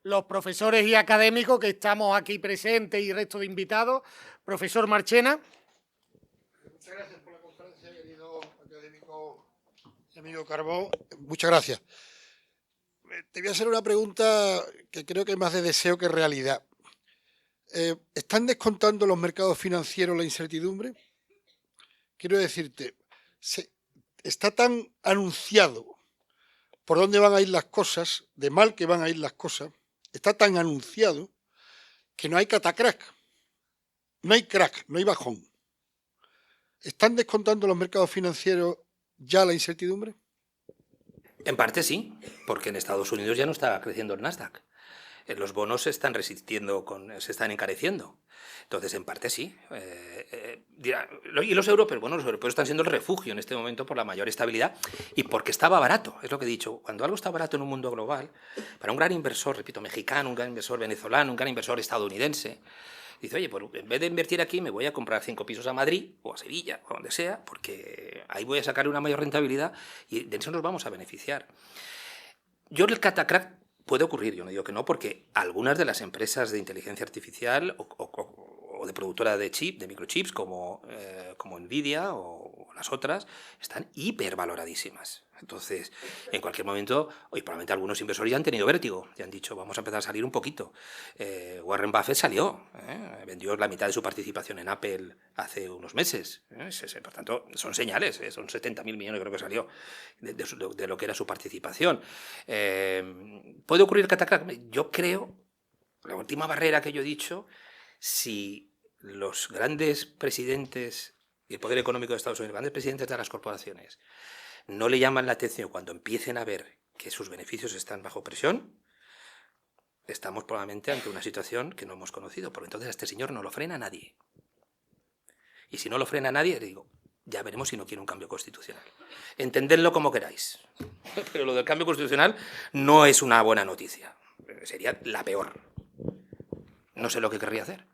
los profesores y académicos que estamos aquí presentes y resto de invitados. Profesor Marchena. Muchas gracias por la conferencia, querido académico y amigo Carbó. Muchas gracias. Te voy a hacer una pregunta que creo que es más de deseo que realidad. ¿Están descontando los mercados financieros la incertidumbre? Quiero decirte, está tan anunciado por dónde van a ir las cosas, de mal que van a ir las cosas, está tan anunciado que no hay catacrack, no hay crack, no hay bajón. ¿Están descontando los mercados financieros ya la incertidumbre? En parte sí, porque en Estados Unidos ya no está creciendo el Nasdaq. Los bonos se están se están encareciendo. Entonces, en parte sí. Y los europeos, bueno, los europeos están siendo el refugio en este momento por la mayor estabilidad y porque estaba barato. Es lo que he dicho. Cuando algo está barato en un mundo global, para un gran inversor, repito, mexicano, un gran inversor venezolano, un gran inversor estadounidense, dice, oye, pues en vez de invertir aquí, me voy a comprar 5 pisos a Madrid o a Sevilla o donde sea, porque ahí voy a sacar una mayor rentabilidad y de eso nos vamos a beneficiar. Yo el catacrack puede ocurrir, yo no digo que no, porque algunas de las empresas de inteligencia artificial o de productora de microchips como Nvidia o las otras, están hipervaloradísimas. Entonces, en cualquier momento, hoy probablemente algunos inversores ya han tenido vértigo, ya han dicho, vamos a empezar a salir un poquito. Warren Buffett salió, vendió la mitad de su participación en Apple hace unos meses. Por tanto, son señales, son 70.000 millones creo que salió de lo que era su participación. ¿Puede ocurrir catacrack? Yo creo, la última barrera que yo he dicho, si los grandes presidentes y el poder económico de Estados Unidos, los grandes presidentes de las corporaciones, no le llaman la atención cuando empiecen a ver que sus beneficios están bajo presión, estamos probablemente ante una situación que no hemos conocido. Porque entonces a este señor no lo frena nadie. Y si no lo frena nadie, le digo, ya veremos si no quiere un cambio constitucional. Entendedlo como queráis. Pero lo del cambio constitucional no es una buena noticia. Sería la peor. No sé lo que querría hacer,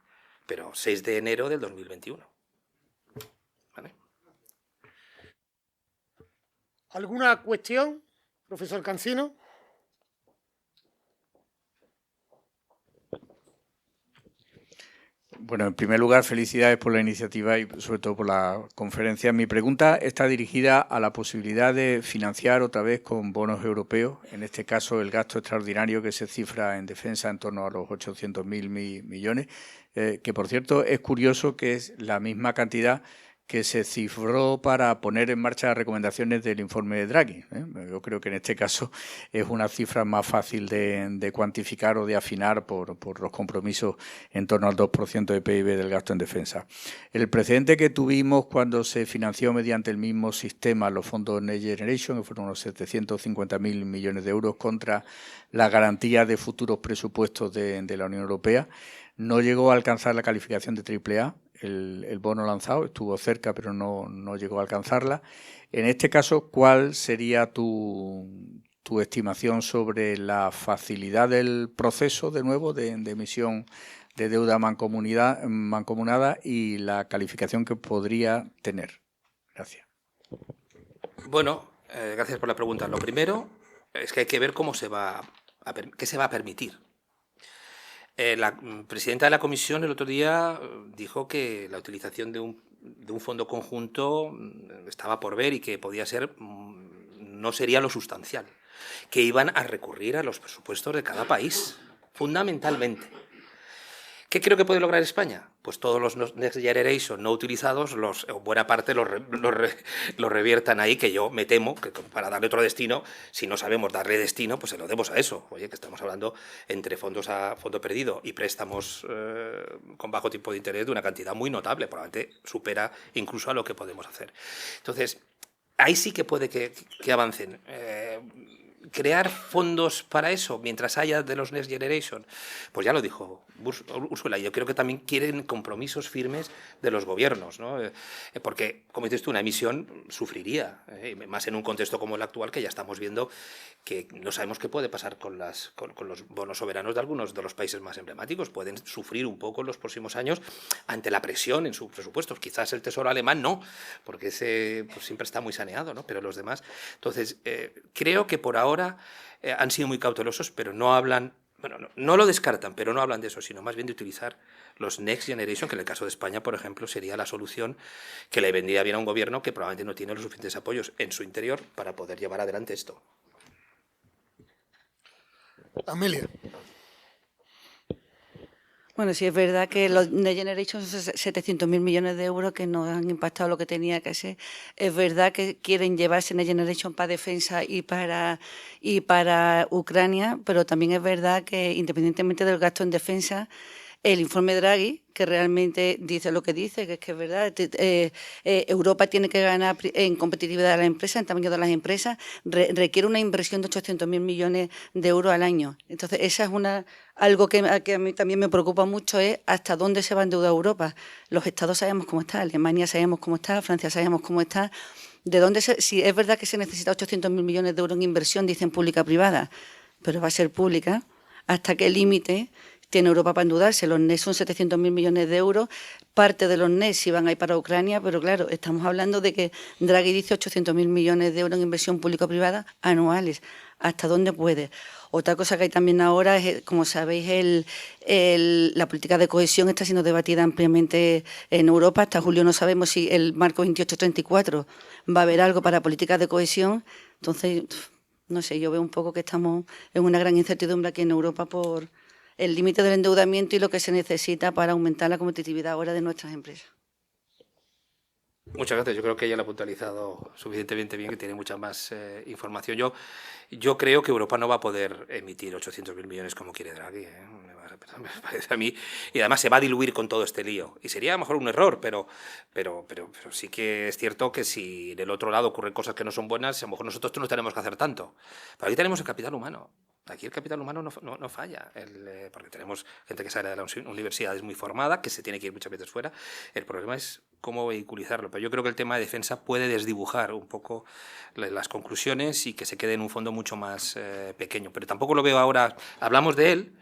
pero 6 de enero del 2021. ¿Vale? ¿Alguna cuestión, profesor Cancino? Bueno, en primer lugar, felicidades por la iniciativa y sobre todo por la conferencia. Mi pregunta está dirigida a la posibilidad de financiar otra vez con bonos europeos, en este caso el gasto extraordinario que se cifra en defensa en torno a los 800.000 millones, que por cierto es curioso que es la misma cantidad que se cifró para poner en marcha las recomendaciones del informe de Draghi. Yo creo que en este caso es una cifra más fácil de cuantificar o de afinar por los compromisos en torno al 2% de PIB del gasto en defensa. El precedente que tuvimos cuando se financió mediante el mismo sistema los fondos Next Generation, que fueron unos 750.000 millones de euros contra la garantía de futuros presupuestos de la Unión Europea, no llegó a alcanzar la calificación de AAA, el bono lanzado, estuvo cerca pero no llegó a alcanzarla. En este caso, ¿cuál sería tu estimación sobre la facilidad del proceso, de nuevo, de emisión de deuda mancomunada y la calificación que podría tener? Gracias. Bueno, gracias por la pregunta. Lo primero es que hay que ver qué se va a permitir. La presidenta de la comisión el otro día dijo que la utilización de un fondo conjunto estaba por ver y que podía ser, no sería lo sustancial, que iban a recurrir a los presupuestos de cada país, fundamentalmente. ¿Qué creo que puede lograr España? Pues todos los Next Generation no utilizados, buena parte los reviertan ahí, que yo me temo que para darle otro destino, si no sabemos darle destino, pues se lo demos a eso. Oye, que estamos hablando entre fondos a fondo perdido y préstamos con bajo tipo de interés de una cantidad muy notable, probablemente supera incluso a lo que podemos hacer. Entonces, ahí sí que puede que avancen. Crear fondos para eso, mientras haya de los Next Generation, pues ya lo dijo Úrsula, yo creo que también quieren compromisos firmes de los gobiernos, ¿no? Porque, como dices tú, una emisión sufriría, más en un contexto como el actual, que ya estamos viendo que no sabemos qué puede pasar con los bonos soberanos de algunos de los países más emblemáticos. Pueden sufrir un poco en los próximos años ante la presión en sus presupuestos. Quizás el Tesoro alemán no, porque ese pues, siempre está muy saneado, ¿no? Pero los demás. Entonces, creo que por ahora han sido muy cautelosos, pero no hablan, bueno, no lo descartan, pero no hablan de eso, sino más bien de utilizar los Next Generation, que en el caso de España, por ejemplo, sería la solución que le vendría bien a un gobierno que probablemente no tiene los suficientes apoyos en su interior para poder llevar adelante esto. Amelia. Bueno, sí es verdad que los Next Generation son 700.000 millones de euros que nos han impactado lo que tenía que ser. Es verdad que quieren llevarse Next Generation para defensa y para Ucrania, pero también es verdad que independientemente del gasto en defensa, el informe Draghi, que realmente dice lo que dice, que es verdad, Europa tiene que ganar en competitividad de las empresas, en tamaño de las empresas, requiere una inversión de 800.000 millones de euros al año. Entonces, esa es algo que a mí también me preocupa mucho, es hasta dónde se va a endeudar Europa. Los estados sabemos cómo está, Alemania sabemos cómo está, Francia sabemos cómo está. Si es verdad que se necesita 800.000 millones de euros en inversión, dicen pública-privada, pero va a ser pública, ¿hasta qué límite tiene Europa para endeudarse? Los NES son 700.000 millones de euros, parte de los NES iban a ir para Ucrania, pero claro, estamos hablando de que Draghi dice 800.000 millones de euros en inversión público-privada anuales. ¿Hasta dónde puede? Otra cosa que hay también ahora es, como sabéis, la política de cohesión está siendo debatida ampliamente en Europa. Hasta julio no sabemos si el marco 2834 va a haber algo para políticas de cohesión. Entonces, no sé, yo veo un poco que estamos en una gran incertidumbre aquí en Europa por el límite del endeudamiento y lo que se necesita para aumentar la competitividad ahora de nuestras empresas. Muchas gracias. Yo creo que ella lo ha puntualizado suficientemente bien, que tiene mucha más información. Yo creo que Europa no va a poder emitir 800.000 millones como quiere Draghi, me parece a mí, y además se va a diluir con todo este lío. Y sería a lo mejor un error, pero sí que es cierto que si del otro lado ocurren cosas que no son buenas, a lo mejor nosotros no tenemos que hacer tanto. Pero aquí tenemos el capital humano. Aquí el capital humano no falla, porque tenemos gente que sale de las universidades muy formada, que se tiene que ir muchas veces fuera. El problema es cómo vehiculizarlo. Pero yo creo que el tema de defensa puede desdibujar un poco las conclusiones y que se quede en un fondo mucho más pequeño. Pero tampoco lo veo ahora, hablamos de él,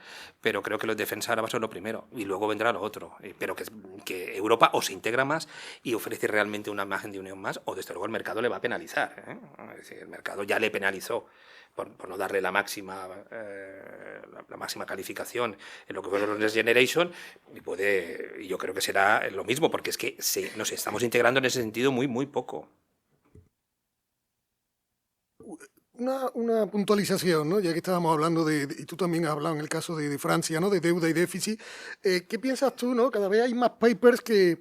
pero creo que lo de defensa ahora va a ser lo primero y luego vendrá lo otro. Pero que Europa o se integra más y ofrece realmente una imagen de unión más, o desde luego el mercado le va a penalizar, ¿eh? Es decir, el mercado ya le penalizó por no darle la máxima calificación en lo que fueron los Next Generation, y yo creo que será lo mismo, porque es que nos estamos integrando en ese sentido muy, muy poco. Una puntualización, ¿no? Ya que estábamos hablando y tú también has hablado en el caso de Francia, ¿no? De deuda y déficit. ¿Qué piensas tú, no? Cada vez hay más papers que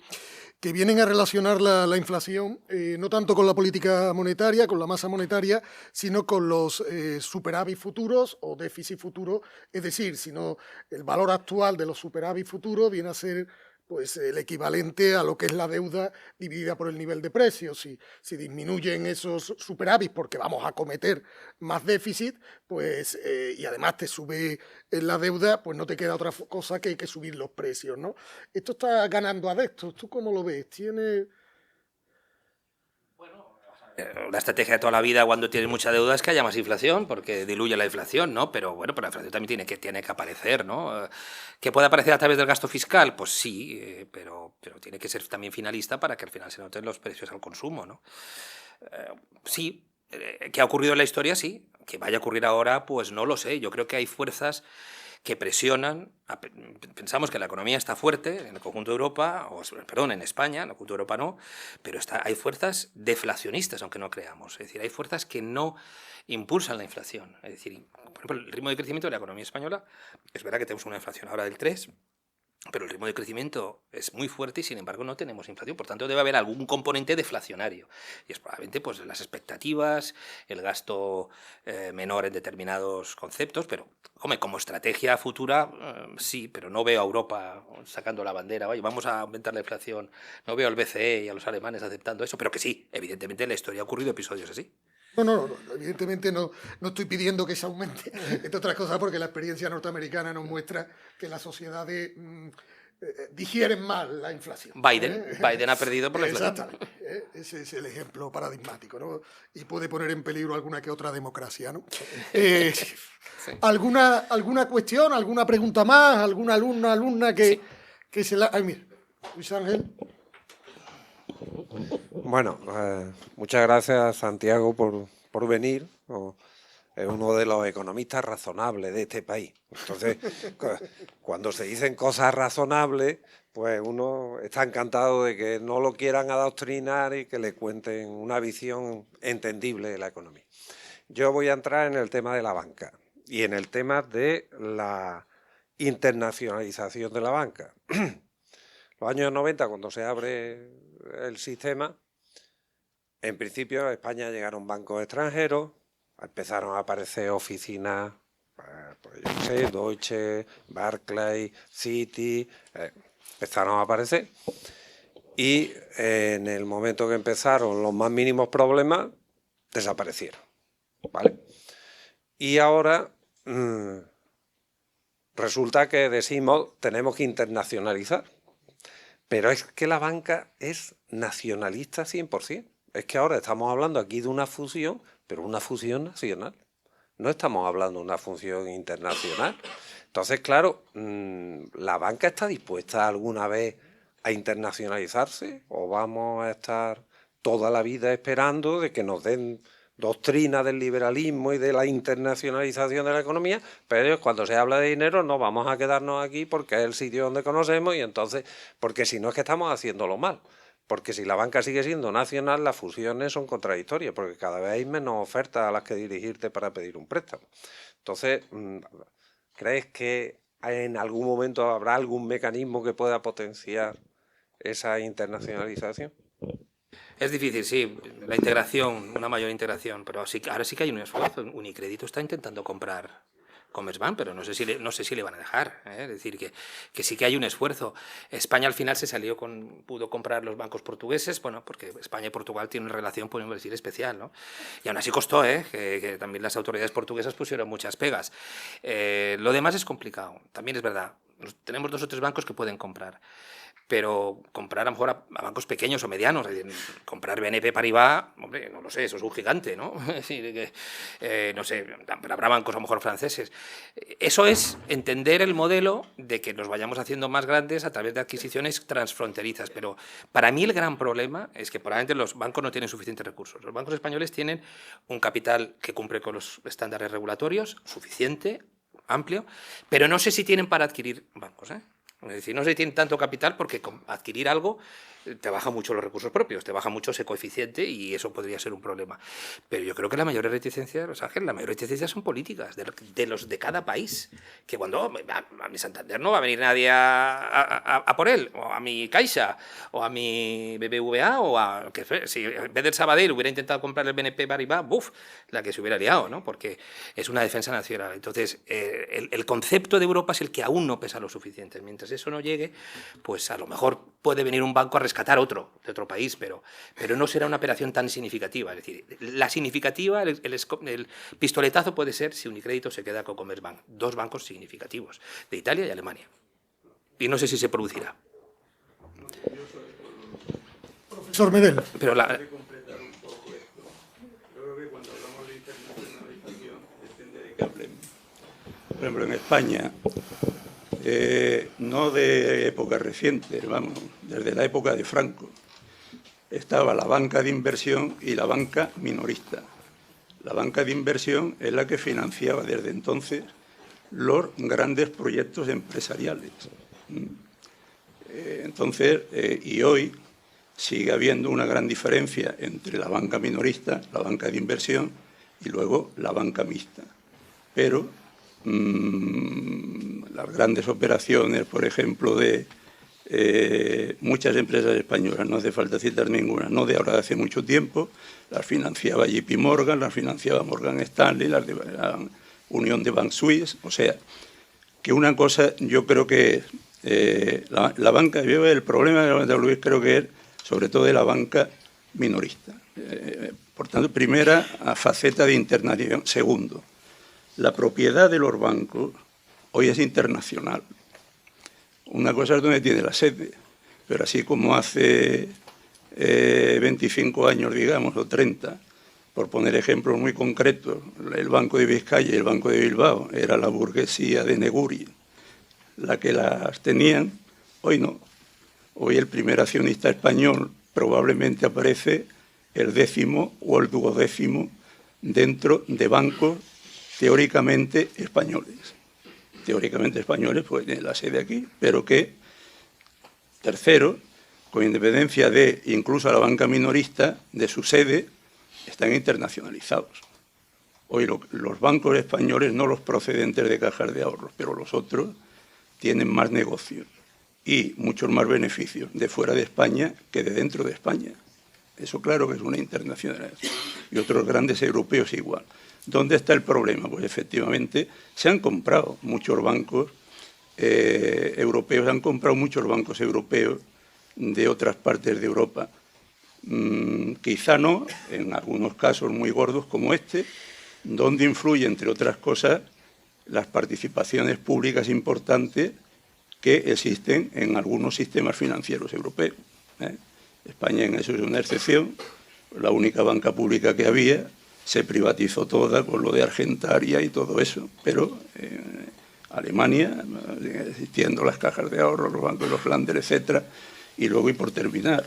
vienen a relacionar la inflación, no tanto con la política monetaria, con la masa monetaria, sino con los superávit futuros o déficit futuro. Es decir, sino el valor actual de los superávit futuros viene a ser pues el equivalente a lo que es la deuda dividida por el nivel de precios. Si disminuyen esos superávit porque vamos a cometer más déficit, pues y además te sube la deuda, pues no te queda otra cosa que subir los precios, ¿no? Esto está ganando adeptos. ¿Tú cómo lo ves? ¿Tiene...? La estrategia de toda la vida cuando tienes mucha deuda es que haya más inflación, porque diluye la inflación, ¿no? Pero bueno, la inflación también tiene que aparecer, ¿no? ¿Que puede aparecer a través del gasto fiscal? Pues sí, pero tiene que ser también finalista para que al final se noten los precios al consumo, ¿no? Sí, ¿qué ha ocurrido en la historia? Sí. ¿Que vaya a ocurrir ahora? Pues no lo sé. Yo creo que hay fuerzas que presionan. Pensamos que la economía está fuerte en el conjunto de Europa, perdón, en España, en el conjunto de Europa no, pero hay fuerzas deflacionistas, aunque no creamos. Es decir, hay fuerzas que no impulsan la inflación. Es decir, por ejemplo, el ritmo de crecimiento de la economía española, es verdad que tenemos una inflación ahora del 3%, pero el ritmo de crecimiento es muy fuerte y sin embargo no tenemos inflación. Por tanto, debe haber algún componente deflacionario. Y es probablemente pues, las expectativas, el gasto menor en determinados conceptos, pero como estrategia futura, sí, pero no veo a Europa sacando la bandera, oye, vamos a aumentar la inflación. No veo al BCE y a los alemanes aceptando eso, pero que sí, evidentemente en la historia ha ocurrido episodios así. No, evidentemente no estoy pidiendo que se aumente, entre otras cosas porque la experiencia norteamericana nos muestra que las sociedades digieren mal la inflación. Biden ha perdido por la inflación. Exactamente, ese es el ejemplo paradigmático, ¿no? Y puede poner en peligro alguna que otra democracia, ¿no? Sí. ¿Alguna cuestión, alguna pregunta más? ¿Alguna alumna que se la... Ay, mira, Luis Ángel. Bueno, muchas gracias, Santiago, por venir. Es uno de los economistas razonables de este país. Entonces, cuando se dicen cosas razonables, pues uno está encantado de que no lo quieran adoctrinar y que le cuenten una visión entendible de la economía. Yo voy a entrar en el tema de la banca y en el tema de la internacionalización de la banca. Los años 90, cuando se abre el sistema, en principio a España llegaron bancos extranjeros, empezaron a aparecer oficinas, pues yo sé, Deutsche, Barclays, Citi, empezaron a aparecer. Y en el momento que empezaron los más mínimos problemas, desaparecieron, ¿vale? Y ahora resulta que decimos tenemos que internacionalizar. Pero es que la banca es nacionalista 100%. Es que ahora estamos hablando aquí de una fusión, pero una fusión nacional. No estamos hablando de una fusión internacional. Entonces, claro, ¿la banca está dispuesta alguna vez a internacionalizarse? ¿O vamos a estar toda la vida esperando de que nos den doctrina del liberalismo y de la internacionalización de la economía? Pero cuando se habla de dinero no vamos a quedarnos aquí porque es el sitio donde conocemos y entonces, porque si no es que estamos haciéndolo mal. Porque si la banca sigue siendo nacional, las fusiones son contradictorias, porque cada vez hay menos ofertas a las que dirigirte para pedir un préstamo. Entonces, ¿crees que en algún momento habrá algún mecanismo que pueda potenciar esa internacionalización? Es difícil, sí, la integración, una mayor integración, pero sí, ahora sí que hay un esfuerzo. Unicrédito está intentando comprar Commerzbank, pero no sé si le van a dejar. Es decir, que sí que hay un esfuerzo. España al final pudo comprar los bancos portugueses, bueno, porque España y Portugal tienen una relación, podemos decir, especial, ¿no? Y aún así costó, que también las autoridades portuguesas pusieron muchas pegas. Lo demás es complicado, también es verdad. Tenemos 2 o 3 bancos que pueden comprar. Pero comprar a lo mejor a bancos pequeños o medianos, es decir, comprar BNP Paribas, hombre, no lo sé, eso es un gigante, ¿no? Es decir, no sé, pero habrá bancos a lo mejor franceses. Eso es entender el modelo de que nos vayamos haciendo más grandes a través de adquisiciones transfronterizas. Pero para mí el gran problema es que probablemente los bancos no tienen suficientes recursos. Los bancos españoles tienen un capital que cumple con los estándares regulatorios, suficiente, amplio, pero no sé si tienen para adquirir bancos, Es decir, no se tiene tanto capital porque adquirir algo te baja mucho los recursos propios, te baja mucho ese coeficiente y eso podría ser un problema. Pero yo creo que la mayor reticencia, Ángel, la mayor reticencia son políticas de los de cada país. Que cuando a mi Santander no va a venir nadie a por él, o a mi Caixa, o a mi BBVA, o a... si en vez del Sabadell hubiera intentado comprar el BNP Paribas, ¡buf!, la que se hubiera liado, ¿no? Porque es una defensa nacional. Entonces, el concepto de Europa es el que aún no pesa lo suficiente. Mientras eso no llegue, pues a lo mejor puede venir un banco a rescatar otro de otro país, pero no será una operación tan significativa. Es decir, la significativa, el pistoletazo puede ser si Unicrédito se queda con Commerzbank, 2 bancos significativos, de Italia y Alemania. Y no sé si se producirá. Profesor Medel. Pero la, por ejemplo, en España, no de época reciente, vamos, desde la época de Franco, estaba la banca de inversión y la banca minorista. La banca de inversión es la que financiaba desde entonces los grandes proyectos empresariales. Entonces, y hoy sigue habiendo una gran diferencia entre la banca minorista, la banca de inversión y luego la banca mixta. Pero las grandes operaciones, por ejemplo, de muchas empresas españolas, no hace falta citar ninguna, no de ahora, de hace mucho tiempo, las financiaba JP Morgan, las financiaba Morgan Stanley, las de la Unión de Bank Suisse. O sea, que una cosa, yo creo que la banca, el problema de la banca, Luis, creo que es sobre todo de la banca minorista. Por tanto, primera faceta de internacionalización. Segundo, la propiedad de los bancos hoy es internacional. Una cosa es donde tiene la sede, pero así como hace 25 años, digamos, o 30, por poner ejemplos muy concretos, el Banco de Vizcaya y el Banco de Bilbao era la burguesía de Neguri la que las tenían, hoy no. Hoy el primer accionista español probablemente aparece el 10º o el 12º dentro de bancos teóricamente españoles. Teóricamente españoles, pues tiene la sede aquí, pero que, tercero, con independencia de incluso a la banca minorista, de su sede, están internacionalizados. Hoy los bancos españoles, no los procedentes de cajas de ahorros, pero los otros, tienen más negocios y muchos más beneficios de fuera de España que de dentro de España. Eso claro que es una internacionalización. Y otros grandes europeos igual. ¿Dónde está el problema? Pues efectivamente se han comprado muchos bancos europeos, han comprado muchos bancos europeos de otras partes de Europa. Quizá no, en algunos casos muy gordos como este, donde influye, entre otras cosas, las participaciones públicas importantes que existen en algunos sistemas financieros europeos. España en eso es una excepción. La única banca pública que había se privatizó toda con lo de Argentaria y todo eso, pero Alemania, existiendo las cajas de ahorro, los bancos de los Flanders, etcétera, y luego, y por terminar,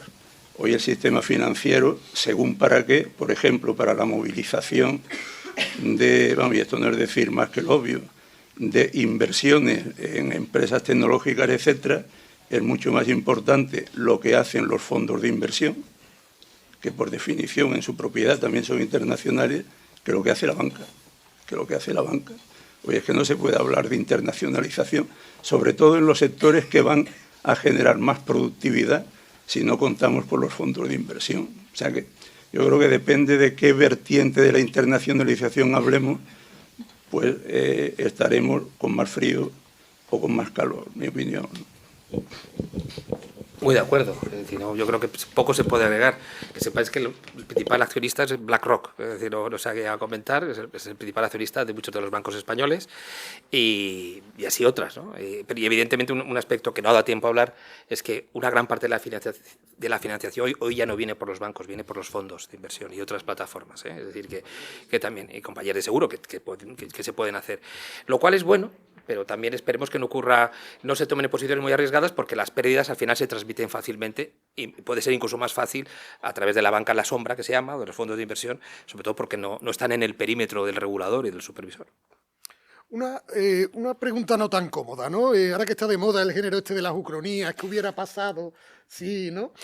hoy el sistema financiero, según para qué, por ejemplo, para la movilización de, vamos, y esto no es decir más que lo obvio, de inversiones en empresas tecnológicas, etcétera, es mucho más importante lo que hacen los fondos de inversión, que por definición en su propiedad también son internacionales, que lo que hace la banca. Oye, es que no se puede hablar de internacionalización, sobre todo en los sectores que van a generar más productividad si no contamos con los fondos de inversión. O sea que yo creo que depende de qué vertiente de la internacionalización hablemos, pues estaremos con más frío o con más calor, mi opinión. Muy de acuerdo. Es decir, no, yo creo que poco se puede agregar. Que sepáis que el principal accionista es BlackRock. Es decir, no sé qué a comentar. Es el principal accionista de muchos de los bancos españoles y así otras, ¿no? Y evidentemente un aspecto que no da tiempo a hablar es que una gran parte de la financiación hoy ya no viene por los bancos, viene por los fondos de inversión y otras plataformas. Es decir, que también, y compañías de seguro que se pueden hacer. Lo cual es bueno, pero también esperemos que no ocurra, no se tomen posiciones muy arriesgadas porque las pérdidas al final se transmiten fácilmente y puede ser incluso más fácil a través de la banca en la sombra, que se llama, o de los fondos de inversión, sobre todo porque no están en el perímetro del regulador y del supervisor. Una pregunta no tan cómoda, ¿no? Ahora que está de moda el género este de las ucronías, ¿qué hubiera pasado? Sí, ¿no?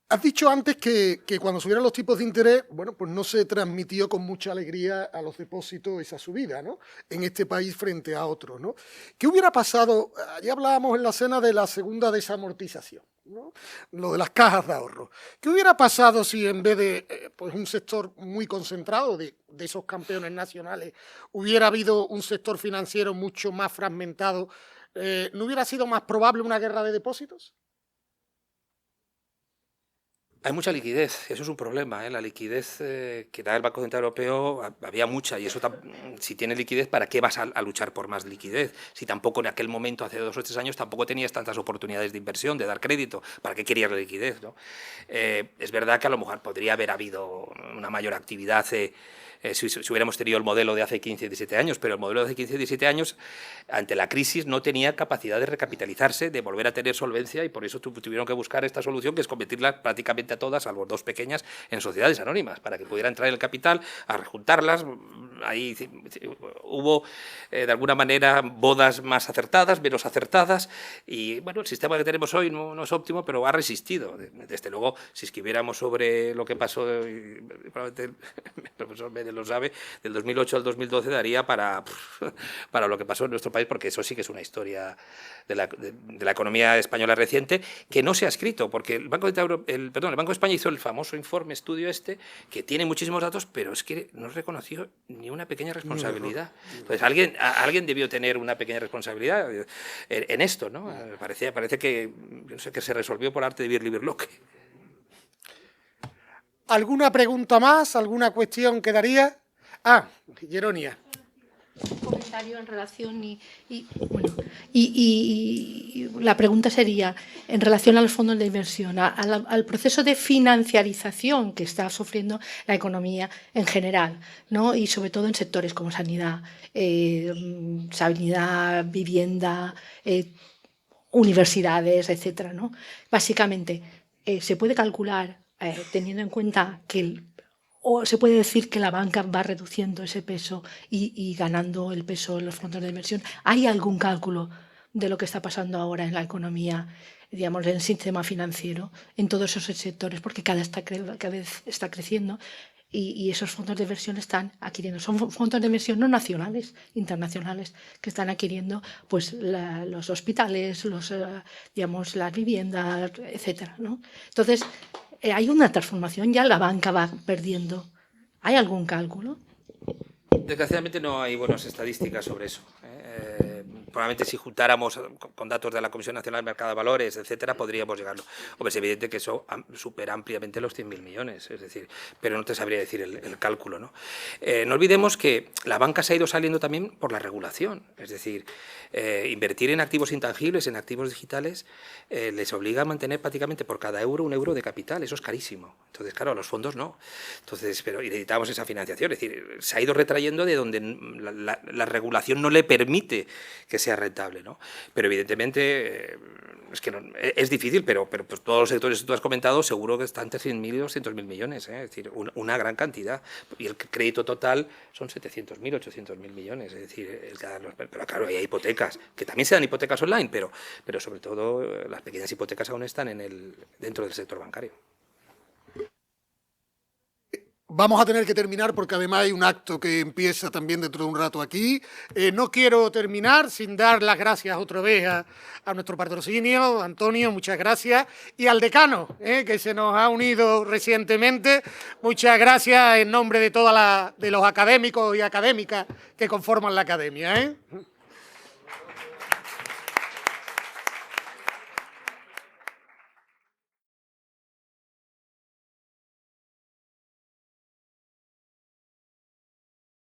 Has dicho antes que cuando subieran los tipos de interés, bueno, pues no se transmitió con mucha alegría a los depósitos esa subida, ¿no? En este país frente a otros, ¿no? ¿Qué hubiera pasado? Ya hablábamos en la cena de la segunda desamortización, ¿no? Lo de las cajas de ahorro. ¿Qué hubiera pasado si en vez de pues un sector muy concentrado de de esos campeones nacionales, hubiera habido un sector financiero mucho más fragmentado, ¿no hubiera sido más probable una guerra de depósitos? Hay mucha liquidez, eso es un problema, ¿eh? La liquidez que da el Banco Central Europeo había mucha, y eso, si tienes liquidez, ¿para qué vas a luchar por más liquidez? Si tampoco en aquel momento, hace 2 o 3 años, tampoco tenías tantas oportunidades de inversión, de dar crédito, ¿para qué querías la liquidez, ¿no? Es verdad que a lo mejor podría haber habido una mayor actividad si hubiéramos tenido el modelo de hace 15 o 17 años, pero el modelo de hace 15 o 17 años, ante la crisis, no tenía capacidad de recapitalizarse, de volver a tener solvencia, y por eso tuvieron que buscar esta solución, que es convertirlas prácticamente a todas, salvo 2 pequeñas, en sociedades anónimas, para que pudiera entrar el capital, a rejuntarlas. Ahí hubo, de alguna manera, bodas más acertadas, menos acertadas, y bueno, el sistema que tenemos hoy no es óptimo, pero ha resistido. Desde luego, si escribiéramos sobre lo que pasó, probablemente el profesor Méndez lo sabe, del 2008 al 2012 daría para lo que pasó en nuestro país, porque eso sí que es una historia de la economía española reciente, que no se ha escrito, porque el Banco de España hizo el famoso estudio que tiene muchísimos datos, pero es que no reconoció ni una pequeña responsabilidad. Entonces, alguien debió tener una pequeña responsabilidad en esto, ¿no? Parece que, no sé, que se resolvió por arte de Birlibirloque. ¿Alguna pregunta más? ¿Alguna cuestión quedaría? Ah, Jeronia. Un comentario en relación y la pregunta sería en relación a los fondos de inversión, al proceso de financiarización que está sufriendo la economía en general, ¿no? Y sobre todo en sectores como sanidad, vivienda, universidades, etcétera, ¿no? Básicamente, se puede calcular, teniendo en cuenta que o se puede decir que la banca va reduciendo ese peso y ganando el peso en los fondos de inversión. ¿Hay algún cálculo de lo que está pasando ahora en la economía, digamos, en el sistema financiero, en todos esos sectores? Porque cada vez está creciendo y esos fondos de inversión están adquiriendo. Son fondos de inversión no nacionales, internacionales, que están adquiriendo pues, los hospitales, digamos, las viviendas, etcétera, ¿no? Entonces, hay una transformación, ya la banca va perdiendo. ¿Hay algún cálculo? Desgraciadamente no hay buenas estadísticas sobre eso. Probablemente si juntáramos con datos de la Comisión Nacional del Mercado de Valores, etcétera, podríamos llegarlo. Hombre, es evidente que eso supera ampliamente los 100.000 millones, es decir, pero no te sabría decir el cálculo, ¿no? No olvidemos que la banca se ha ido saliendo también por la regulación, es decir, invertir en activos intangibles, en activos digitales, les obliga a mantener prácticamente por cada euro 1 euro de capital, eso es carísimo. Entonces, claro, los fondos no. Entonces, pero y necesitamos esa financiación, es decir, se ha ido retrayendo de donde la regulación no le permite que sea rentable, ¿no? Pero evidentemente es que es difícil, pero pues todos los sectores que tú has comentado seguro que están entre 100.000 y 200.000 millones, es decir, una gran cantidad. Y el crédito total son 700.000, 800.000 millones, es decir, pero claro, hay hipotecas, que también se dan hipotecas online, pero sobre todo las pequeñas hipotecas aún están dentro del sector bancario. Vamos a tener que terminar porque además hay un acto que empieza también dentro de un rato aquí. No quiero terminar sin dar las gracias otra vez a nuestro patrocinio, Antonio, muchas gracias, y al decano, que se nos ha unido recientemente. Muchas gracias en nombre de de los académicos y académicas que conforman la academia.